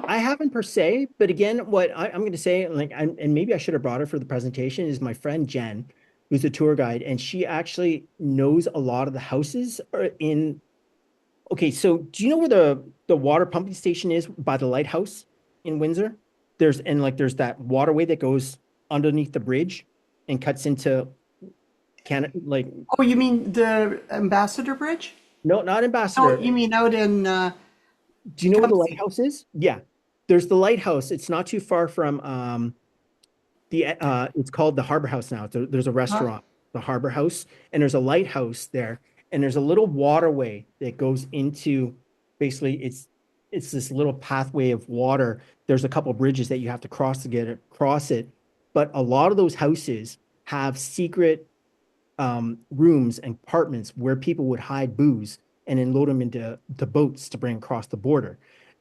I haven't per se, but again, what I'm going to say, like, and maybe I should have brought her for the presentation, is my friend Jen, who's a tour guide, and she actually knows a lot of the houses are in. Okay, so do you know where the water pumping station is by the lighthouse in Windsor? There's that waterway that goes underneath the bridge and cuts into Canada. Like, Oh, you mean the Ambassador Bridge? no, not Oh, Ambassador. you mean out in Do you know where the Tecumseh? lighthouse is? Yeah, there's the lighthouse. It's not too far from it's called the Harbor House now. There's a Huh? restaurant, the Harbor House, and there's a lighthouse there, and there's a little waterway that goes into, basically it's this little pathway of water. There's a couple bridges that you have to cross to get across it, but a lot of those houses have secret rooms and apartments where people would hide booze and then load them into the boats to bring across the border.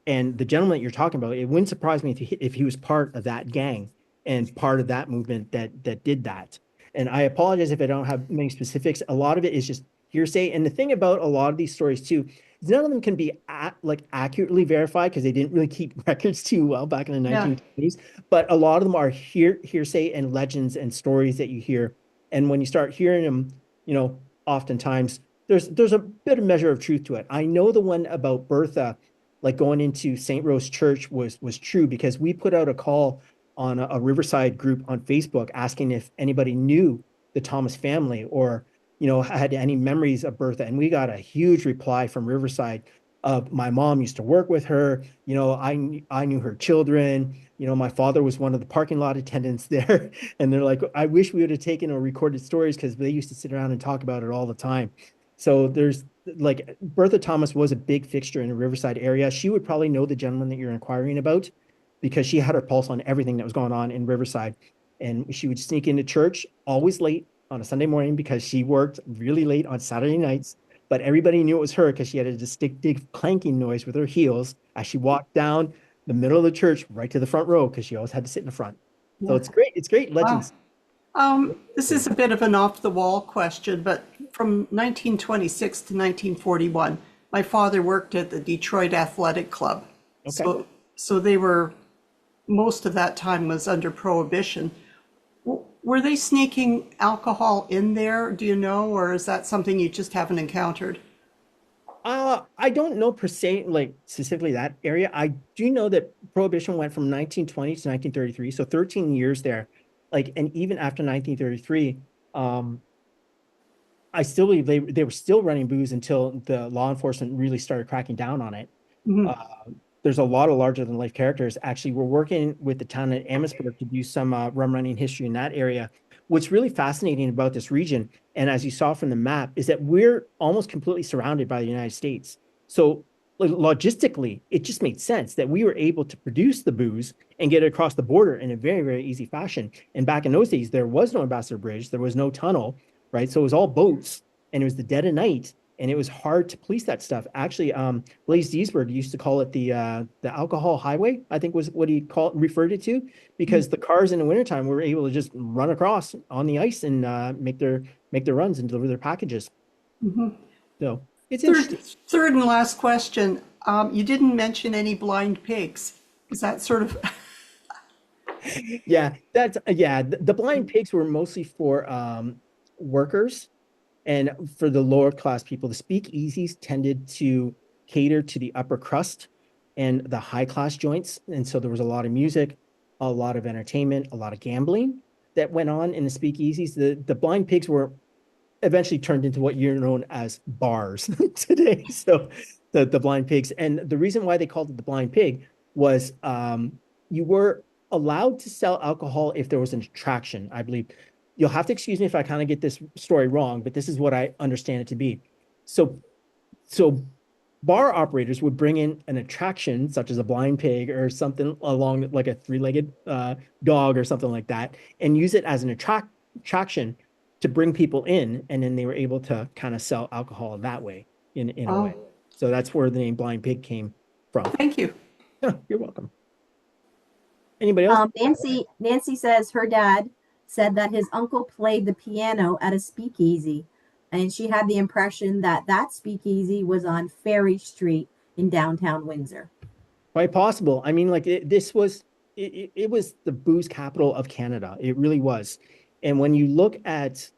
And the gentleman that you're talking about, it wouldn't surprise me if he was part of that gang and part of that movement that did that. And I apologize if I don't have many specifics. A lot of it is just hearsay. And the thing about a lot of these stories too, is none of them can be accurately verified because they didn't really keep records too well back in the Yeah. 1920s. But a lot of them are hearsay and legends and stories that you hear. And when you start hearing them, oftentimes there's a bit of measure of truth to it. I know the one about Bertha, like going into St. Rose Church, was true because we put out a call on a Riverside group on Facebook asking if anybody knew the Thomas family or had any memories of Bertha, and we got a huge reply from Riverside of my mom used to work with her. I knew her children. My father was one of the parking lot attendants there, and they're like, I wish we would have taken or recorded stories because they used to sit around and talk about it all the time. So there's like Bertha Thomas was a big fixture in the Riverside area. She would probably know the gentleman that you're inquiring about because she had her pulse on everything that was going on in Riverside. And she would sneak into church always late on a Sunday morning because she worked really late on Saturday nights. But everybody knew it was her because she had a distinctive clanking noise with her heels as she walked down the middle of the church right to the front row because she always had to sit in the front. So Yeah. it's great. It's great Wow. legends. This is a bit of an off the wall question, but from 1926 to 1941, my father worked at the Detroit Athletic Club. Okay. So they were, most of that time was under prohibition. Were they sneaking alcohol in there, do you know, or is that something you just haven't encountered? I don't know per se, like specifically that area. I do know that prohibition went from 1920 to 1933, so 13 years there. Like, and even after 1933, I still believe they were still running booze until the law enforcement really started cracking down on it. Mhm. Uh, there's a lot of larger than life characters. Actually, we're working with the town of Amherstburg to do some rum running history in that area. What's really fascinating about this region, and as you saw from the map, is that we're almost completely surrounded by the United States. So logistically, it just made sense that we were able to produce the booze and get it across the border in a very, very easy fashion. And back in those days, there was no Ambassador Bridge, there was no tunnel, right? So it was all boats, and it was the dead of night, and it was hard to police that stuff. Actually, Blaise Diesberg used to call it the alcohol highway, I think was what he referred it to, because the cars in the wintertime were able to just run across on the ice and make their runs and deliver their packages. So it's interesting. Third and last question. You didn't mention any blind pigs. Is that sort of, Yeah, that's yeah. The blind pigs were mostly for workers and for the lower class people. The speakeasies tended to cater to the upper crust and the high class joints, and so there was a lot of music, a lot of entertainment, a lot of gambling that went on in the speakeasies. The blind pigs were eventually turned into what you're known as bars today. So the blind pigs. And the reason why they called it the blind pig was you were allowed to sell alcohol if there was an attraction, I believe. You'll have to excuse me if I kind of get this story wrong, but this is what I understand it to be. So bar operators would bring in an attraction such as a blind pig or something along like a three-legged dog or something like that, and use it as an attraction to bring people in, and then they were able to kind of sell alcohol that way in a way. Oh, So that's where the name blind pig came from. thank you. You're welcome. Anybody else? Nancy says her dad said that his uncle played the piano at a speakeasy, and she had the impression that that speakeasy was on Ferry Street in downtown Windsor. Quite possible. I mean, like this was it was the booze capital of Canada. It really was. And when you look at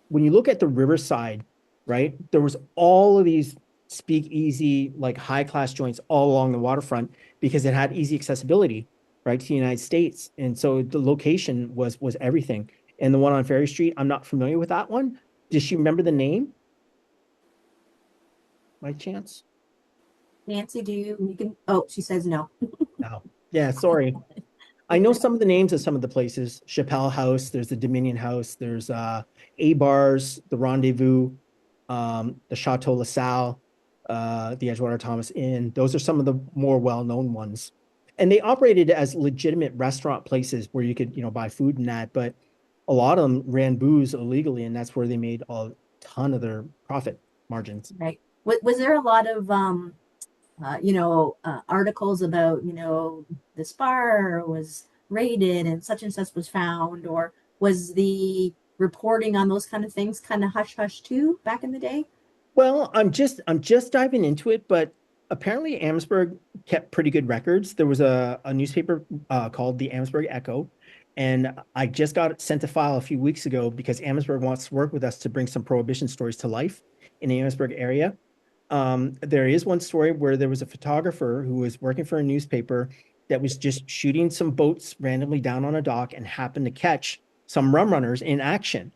the Riverside, right, there was all of these speakeasy, like high class joints all along the waterfront because it had easy accessibility, right, to the United States. And so the location was everything. And the one on Ferry Street, I'm not familiar with that one. Does she remember the name by chance? Nancy, you can, oh, she says no. No. Yeah, sorry. I know some of the names of some of the places. Chappelle House, there's the Dominion House, there's A Bars, the Rendezvous, the Chateau LaSalle, the Edgewater Thomas Inn. Those are some of the more well-known ones. And they operated as legitimate restaurant places where you could, buy food and that, but a lot of them ran booze illegally, and that's where they made a ton of their profit margins. Right. Was there a lot of articles about, this bar was raided and such was found, or was the reporting on those kind of things kind of hush hush too back in the day? Well, I'm just diving into it, but apparently Amherstburg kept pretty good records. There was a newspaper called the Amherstburg Echo, and I just got sent a file a few weeks ago because Amherstburg wants to work with us to bring some prohibition stories to life in the Amherstburg area. There is one story where there was a photographer who was working for a newspaper that was just shooting some boats randomly down on a dock and happened to catch some rum runners in action.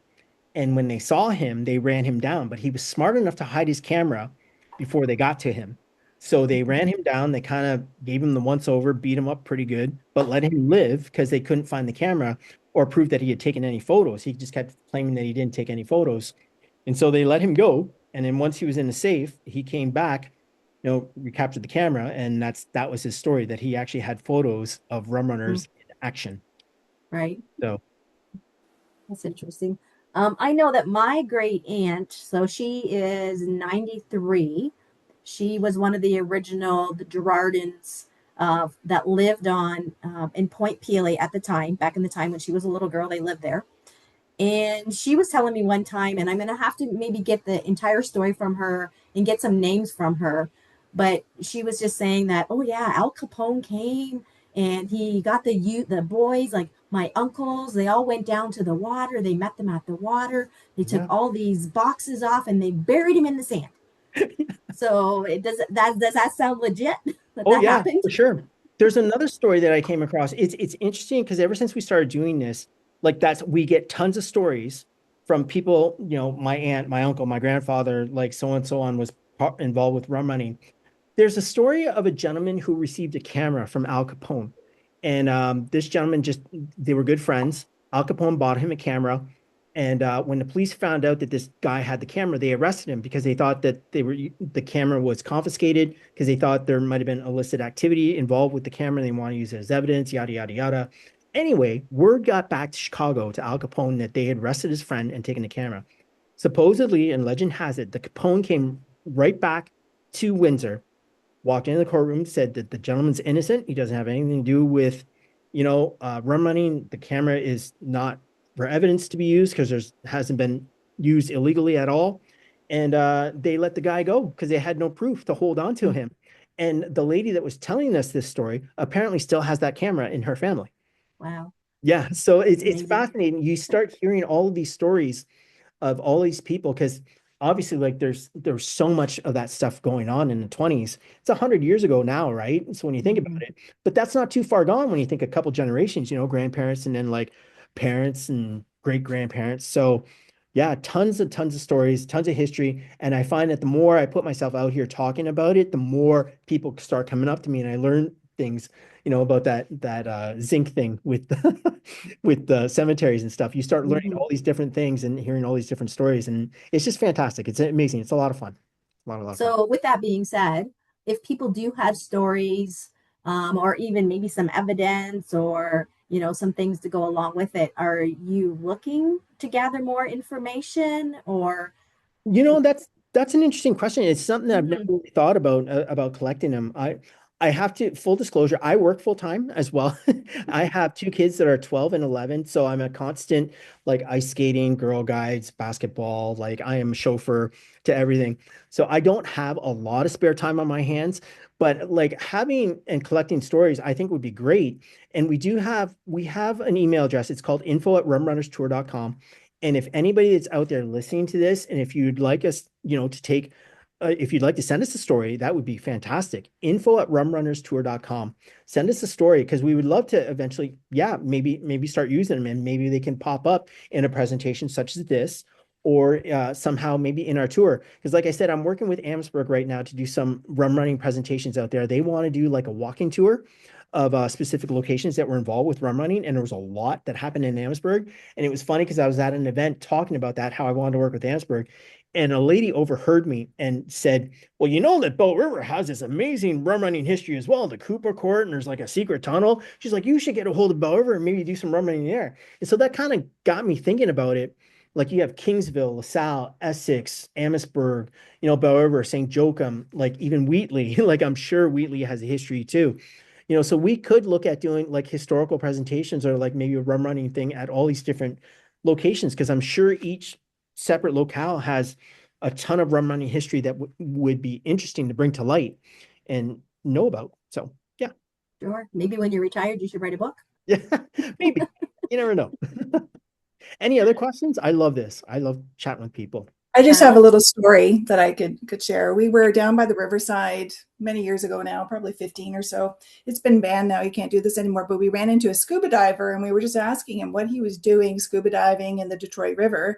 And when they saw him, they ran him down, but he was smart enough to hide his camera before they got to him. So they ran him down. They kind of gave him the once over, beat him up pretty good, but let him live because they couldn't find the camera or prove that he had taken any photos. He just kept claiming that he didn't take any photos. And so they let him go. And then once he was in the safe, he came back, recaptured the camera. And that was his story, that he actually had photos of rum runners in action. Right. So that's interesting. I know that my great aunt, so she is 93. She was one of the Girardins that lived on in Point Pelee at the time, back in the time when she was a little girl, they lived there. And she was telling me one time, and I'm going to have to maybe get the entire story from her and get some names from her. But she was just saying that, oh yeah, Al Capone came and he got the boys, like my uncles, they all went down to the water. They met them at the water. They took all these boxes off and they buried him in the sand. So does that sound legit? That happened? For sure. There's another story that I came across. It's interesting because ever since we started doing this, we get tons of stories from people, my aunt, my uncle, my grandfather, like so and so on was involved with rum running. There's a story of a gentleman who received a camera from Al Capone. And this gentleman they were good friends. Al Capone bought him a camera. And when the police found out that this guy had the camera, they arrested him because they thought that the camera was confiscated because they thought there might have been illicit activity involved with the camera. They want to use it as evidence, yada, yada, yada. Anyway, word got back to Chicago to Al Capone that they had arrested his friend and taken the camera. Supposedly, and legend has it, the Capone came right back to Windsor, walked into the courtroom, said that the gentleman's innocent. He doesn't have anything to do with, rum running. The camera is not for evidence to be used because hasn't been used illegally at all. And they let the guy go because they had no proof to hold on to him. And the lady that was telling us this story apparently still has that camera in her family. Wow. Yeah. So it's fascinating. You start hearing all of these stories of all these people because obviously there's so much of that stuff going on in the 20s. It's 100 years ago now, right? So when you think about it, but that's not too far gone when you think a couple generations, grandparents and then like parents and great grandparents. So yeah, tons of stories, tons of history. And I find that the more I put myself out here talking about it, the more people start coming up to me and I learn things, about that zinc thing with with the cemeteries and stuff. You start learning all these different things and hearing all these different stories, and it's just fantastic. It's amazing. It's a lot of fun. lot of fun. So with that being said, if people do have stories, or even maybe some evidence or, some things to go along with it, are you looking to gather more information or? That's an interesting question. It's something that I've never Mhm. really thought about collecting them. I have to full disclosure, I work full time as well. I have two kids that are 12 and 11, so I'm a constant like ice skating, Girl Guides, basketball, like I am a chauffeur to everything. So I don't have a lot of spare time on my hands, but like having and collecting stories I think would be great. And we have an email address. It's called info@rumrunnerstour.com. And if anybody that's out there listening to this, and if you'd like us, to take, if you'd like to send us a story, that would be fantastic. Info@rumrunnerstour.com. Send us a story because we would love to eventually, yeah, maybe start using them and maybe they can pop up in a presentation such as this, or somehow maybe in our tour. Because like I said, I'm working with Amherstburg right now to do some rum running presentations out there. They want to do like a walking tour of specific locations that were involved with rum running, and there was a lot that happened in Amherstburg. And it was funny because I was at an event talking about that, how I wanted to work with Amherstburg. And a lady overheard me and said, well, you know that Bow River has this amazing rum running history as well, the Cooper Court, and there's like a secret tunnel. She's like, you should get a hold of Bow River and maybe do some rum running there. And so that kind of got me thinking about it. Like you have Kingsville, LaSalle, Essex, Amherstburg, Bow River, St. Joachim, like even Wheatley. Like I'm sure Wheatley has a history too. So we could look at doing like historical presentations or like maybe a rum running thing at all these different locations, because I'm sure each separate locale has a ton of rum running history that would be interesting to bring to light and know about. So yeah, Sure. Maybe when you're retired, you should write a book. yeah, maybe. You never know. Any other questions? I love this. I love chatting with people. I just have a Charlotte? little story that I could share. We were down by the riverside many years ago now, probably 15 or so. It's been banned now. You can't do this anymore. But we ran into a scuba diver and we were just asking him what he was doing scuba diving in the Detroit River.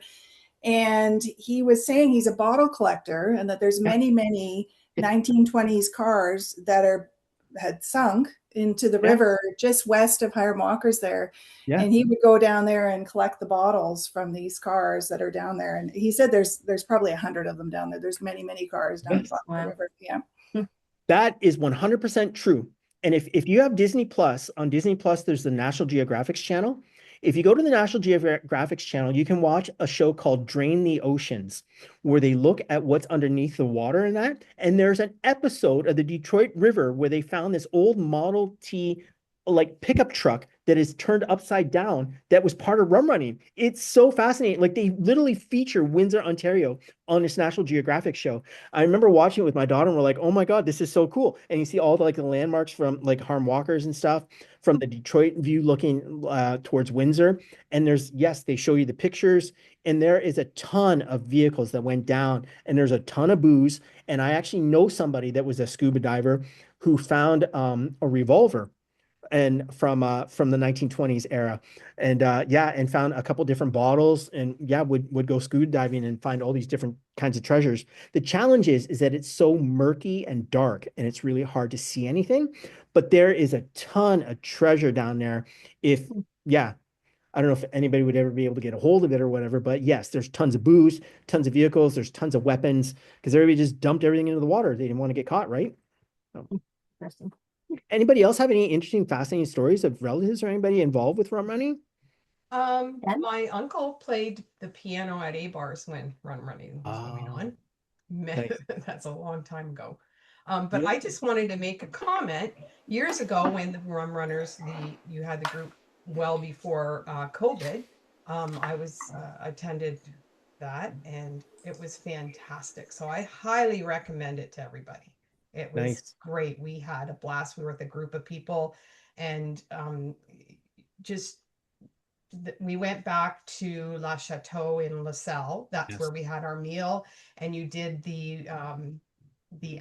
And he was saying he's a bottle collector and that there's Yeah, many 1920s cars that had sunk into the yeah, river just west of Hiram Walker's there. yeah. And he would go down there and collect the bottles from these cars that are down there. And he said there's probably 100 of them down there. There's many cars down the Yes. bottom of the Wow. river. Yeah. That is 100% true. And if you have Disney Plus, on Disney Plus, there's the National Geographic's channel. If you go to the National Geographic's channel, you can watch a show called Drain the Oceans, where they look at what's underneath the water in that. And there's an episode of the Detroit River where they found this old Model T like pickup truck that is turned upside down that was part of rum running. It's so fascinating. Like they literally feature Windsor, Ontario on this National Geographic show. I remember watching it with my daughter and we're like, oh my God, this is so cool. And you see all the like the landmarks from like Harm Walkers and stuff from the Detroit view looking towards Windsor. And yes, they show you the pictures and there is a ton of vehicles that went down and there's a ton of booze. And I actually know somebody that was a scuba diver who found a revolver and from the 1920s era, and yeah, and found a couple different bottles, and yeah, would go scuba diving and find all these different kinds of treasures. The challenge is that it's so murky and dark and it's really hard to see anything, but there is a ton of treasure down there. If Yeah, I don't know if anybody would ever be able to get a hold of it or whatever, but yes, there's tons of booze, tons of vehicles, there's tons of weapons because everybody just dumped everything into the water. They didn't want to get caught, right? So. Interesting. Anybody else have any interesting, fascinating stories of relatives or anybody involved with rum running? Ken? My uncle played the piano at A bars when rum running was going Oh, on. nice. That's a long time ago. But Yeah. I just wanted to make a comment. Years ago, when the rum runners, you had the group well before COVID. I was attended that, and it was fantastic. So I highly recommend it to everybody. It was Nice. great. We had a blast. We were with a group of people, and just we went back to La Chateau in LaSalle. That's Yes. where we had our meal, and you did the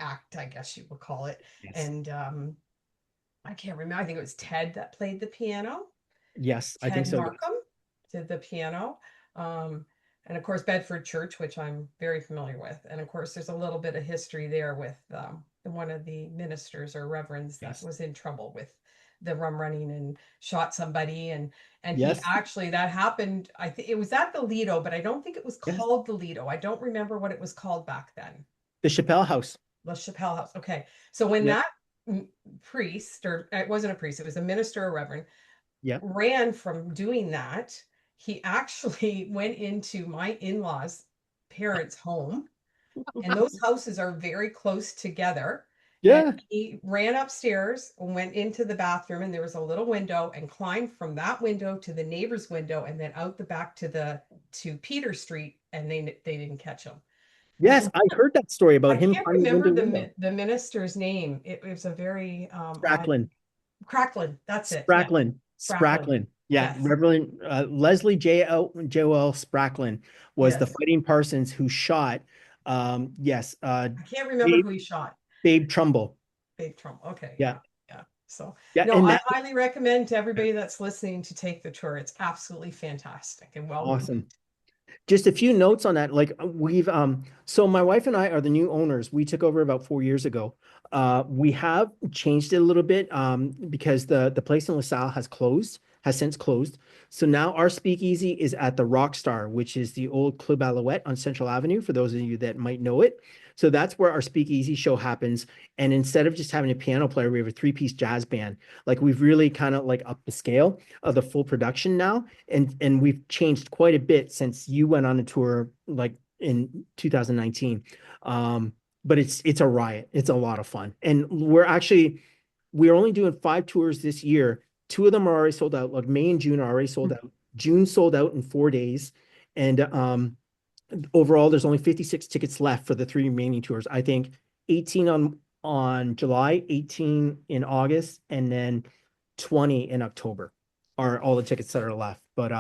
act, I guess you would call it. Yes. And I can't remember. I think it was Ted that played the piano. Yes, I think Ted so. Markham did the piano. And of course, Bedford Church, which I'm very familiar with. And of course, there's a little bit of history there with one of the ministers or reverends that Yes. was in trouble with the rum running and shot somebody. And he Yes. actually, that happened, I think it was at the Lido, but I don't think it was Yes. called the Lido. I don't remember what it was called back then. The Chappelle House. La Chapelle House. Okay. So when Yep. that priest, or it wasn't a priest, it was a minister or reverend, Yep. ran from doing that, he actually went into my in-laws' parents' home, and those houses are very close together. And Yeah. he ran upstairs and went into the bathroom, and there was a little window, and climbed from that window to the neighbor's window, and then out the back to Peter Street, and they didn't catch him. Yes, I heard that story I about him can't climbing the remember window. the minister's name. It was a very odd. Spracklin. Cracklin. That's it. Yeah, Spracklin. Cracklin. Spracklin. Yeah, Yes. Reverend Leslie Joel Spracklin was the Yes. fighting Parsons who shot, yes, I can't remember Babe, who he shot. Babe Trumbull. Big Trump. Okay. Yeah. Yeah. So Yeah, no, and I that highly recommend to everybody that's listening to take the tour. It's absolutely fantastic and well worth awesome. it. Just a few notes on that. Like we've so my wife and I are the new owners. We took over about 4 years ago. We have changed it a little bit because the place in LaSalle has since closed. So now our speakeasy is at the Rockstar, which is the old Club Alouette on Central Avenue, for those of you that might know it. So that's where our speakeasy show happens. And instead of just having a piano player, we have a 3-piece jazz band. Like we've really kind of like upped the scale of the full production now. And we've changed quite a bit since you went on a tour like in 2019. But it's a riot. It's a lot of fun. And we're only doing 5 tours this year. 2 of them are already sold out. Like May and June are already sold out. June sold out in 4 days. And overall, there's only 56 tickets left for the 3 remaining tours. I think 18 on July, 18 in August, and then 20 in October are all the tickets that are left. But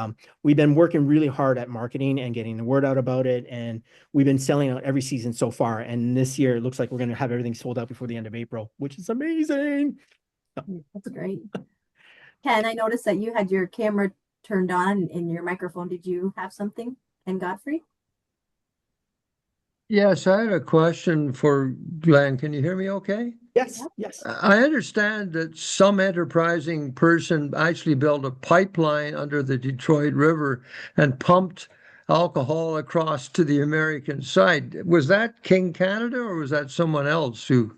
we've been working really hard at marketing and getting the word out about it. And we've been selling out every season so far. And this year, it looks like we're going to have everything sold out before the end of April, which is amazing. That's great. Ken, I noticed that you had your camera turned on and your microphone. Did you have something? And Godfrey? Yes, I had a question for Glenn. Can you hear me okay? Yes, yes. I understand that some enterprising person actually built a pipeline under the Detroit River and pumped alcohol across to the American side. Was that King Canada or was that someone else who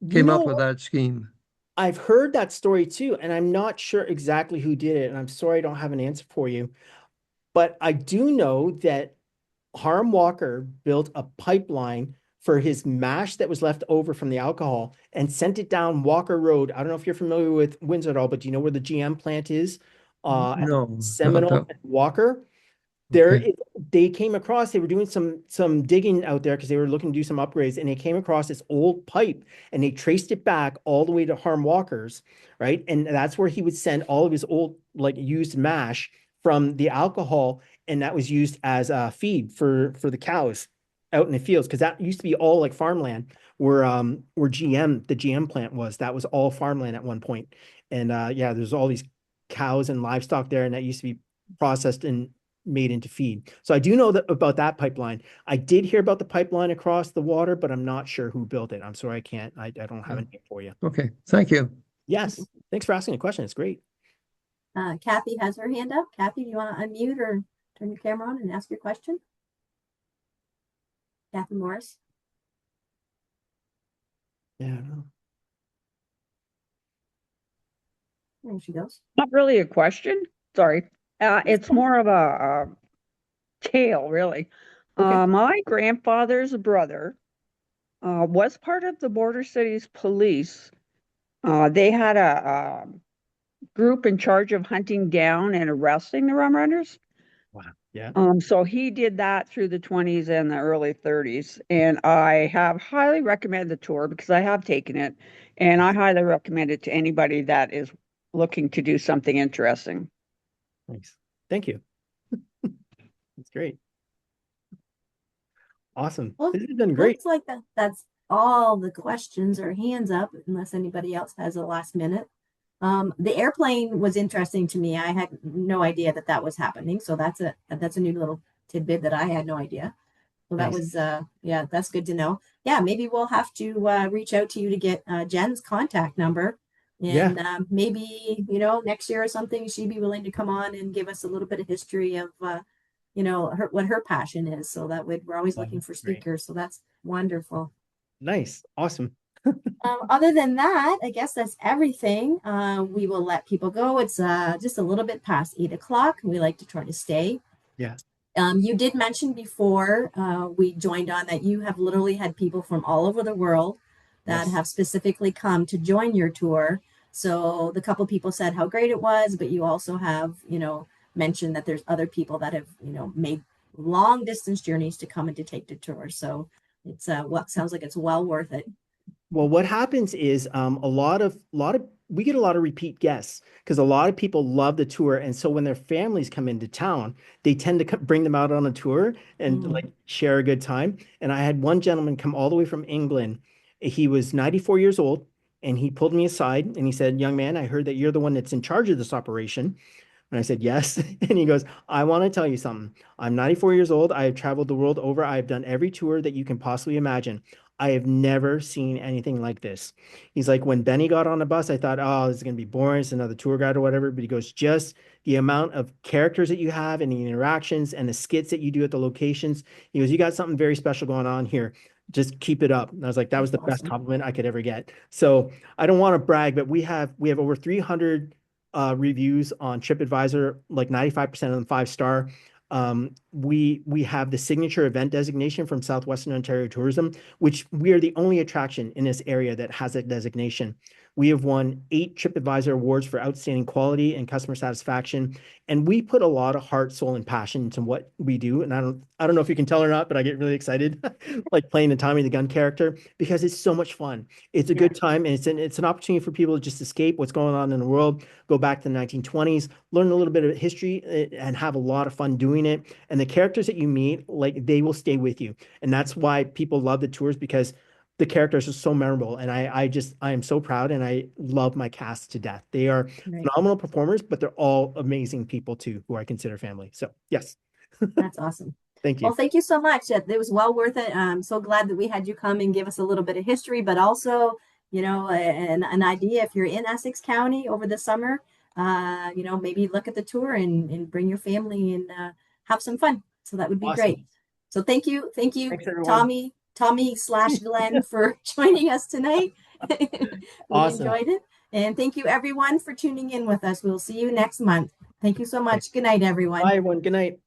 came up with that scheme? I've heard that story too, and I'm not sure exactly who did it, and I'm sorry I don't have an answer for you. But I do know that Harm Walker built a pipeline for his mash that was left over from the alcohol and sent it down Walker Road. I don't know if you're familiar with Windsor at all, but do you know where the GM plant is? No, Seminole and Walker. okay. They came across, they were doing some digging out there because they were looking to do some upgrades, and they came across this old pipe and they traced it back all the way to Harm Walker's, right? And that's where he would send all of his old like used mash from the alcohol, and that was used as a feed for the cows out in the fields, because that used to be all like farmland where the GM plant was. That was all farmland at one point. And yeah, there's all these cows and livestock there, and that used to be processed and made into feed. So I do know about that pipeline. I did hear about the pipeline across the water, but I'm not sure who built it. I'm sorry, I don't have a name for you. Okay, thank you. Yes, thanks for asking a question. It's great. Kathy has her hand up. Kathy, do you want to unmute or turn your camera on and ask your question? Kathy Morris. Yeah. There she goes. Not really a question. Sorry. It's more of a tale, really. Okay. My grandfather's brother was part of the Border Cities Police. They had a group in charge of hunting down and arresting the rum runners. Wow. Yeah. So he did that through the 20s and the early 30s. And I have highly recommended the tour because I have taken it. And I highly recommend it to anybody that is looking to do something interesting. Thanks. Thank you. That's great. Awesome. Well, This has been great. Looks like that's all the questions or hands up, unless anybody else has a last minute. The airplane was interesting to me. I had no idea that was happening. So that's a new little tidbit that I had no idea. So that Nice. was yeah, that's good to know. Yeah, maybe we'll have to reach out to you to get Jen's contact number. And maybe, next year or something, she'd be willing to come on and give us a little bit of history of, what her passion is. So that we're always looking for Great. speakers. So that's wonderful. Nice. Awesome. Other than that, I guess that's everything. We will let people go. It's just a little bit past 8 o'clock. We like to try to stay. Yeah. You did mention before we joined on that you have literally had people from all over the world that Yes. have specifically come to join your tour. So the couple people said how great it was, but you also have, mentioned that there's other people that have, made long distance journeys to come and to take the tour. So it's what sounds like it's well worth it. Well, what happens is a lot of we get a lot of repeat guests because a lot of people love the tour, and so when their families come into town, they tend to bring them out on a tour and Mm. like share a good time. And I had one gentleman come all the way from England. He was 94 years old, and he pulled me aside and he said, "Young man, I heard that you're the one that's in charge of this operation." And I said, yes. And he goes, I want to tell you something. I'm 94 years old. I have traveled the world over. I have done every tour that you can possibly imagine. I have never seen anything like this. He's like, when Benny got on the bus, I thought, oh, this is going to be boring. It's another tour guide or whatever. But he goes, just the amount of characters that you have and the interactions and the skits that you do at the locations. He goes, you got something very special going on here. Just keep it up. And I was like, that was That's the best awesome. compliment I could ever get. So I don't want to brag, but we have over 300 reviews on TripAdvisor, like 95% of them 5 star. We have the signature event designation from Southwestern Ontario Tourism, which we are the only attraction in this area that has that designation. We have won 8 TripAdvisor awards for outstanding quality and customer satisfaction, and we put a lot of heart, soul, and passion into what we do. And I don't know if you can tell or not, but I get really excited, like playing the Tommy the Gun character because it's so much fun. It's a Yeah. good time, and it's an opportunity for people to just escape what's going on in the world, go back to the 1920s, learn a little bit of history, and have a lot of fun doing it. And the characters that you meet, like they will stay with you. And that's why people love the tours because the characters are so memorable. And I am so proud and I love my cast to death. They are Right. phenomenal performers, but they're all amazing people too, who I consider family. So yes, That's awesome. thank Well, you. thank you so much. It was well worth it. I'm so glad that we had you come and give us a little bit of history, but also, an idea if you're in Essex County over the summer, maybe look at the tour and bring your family and have some fun. So that would be great. Awesome. So thank you, Thanks, everyone. Tommy/Glenn for joining us tonight. We Awesome. enjoyed it. And thank you everyone for tuning in with us. We'll see you next month. Thank you so much. Good night, everyone. Bye, everyone. Good night.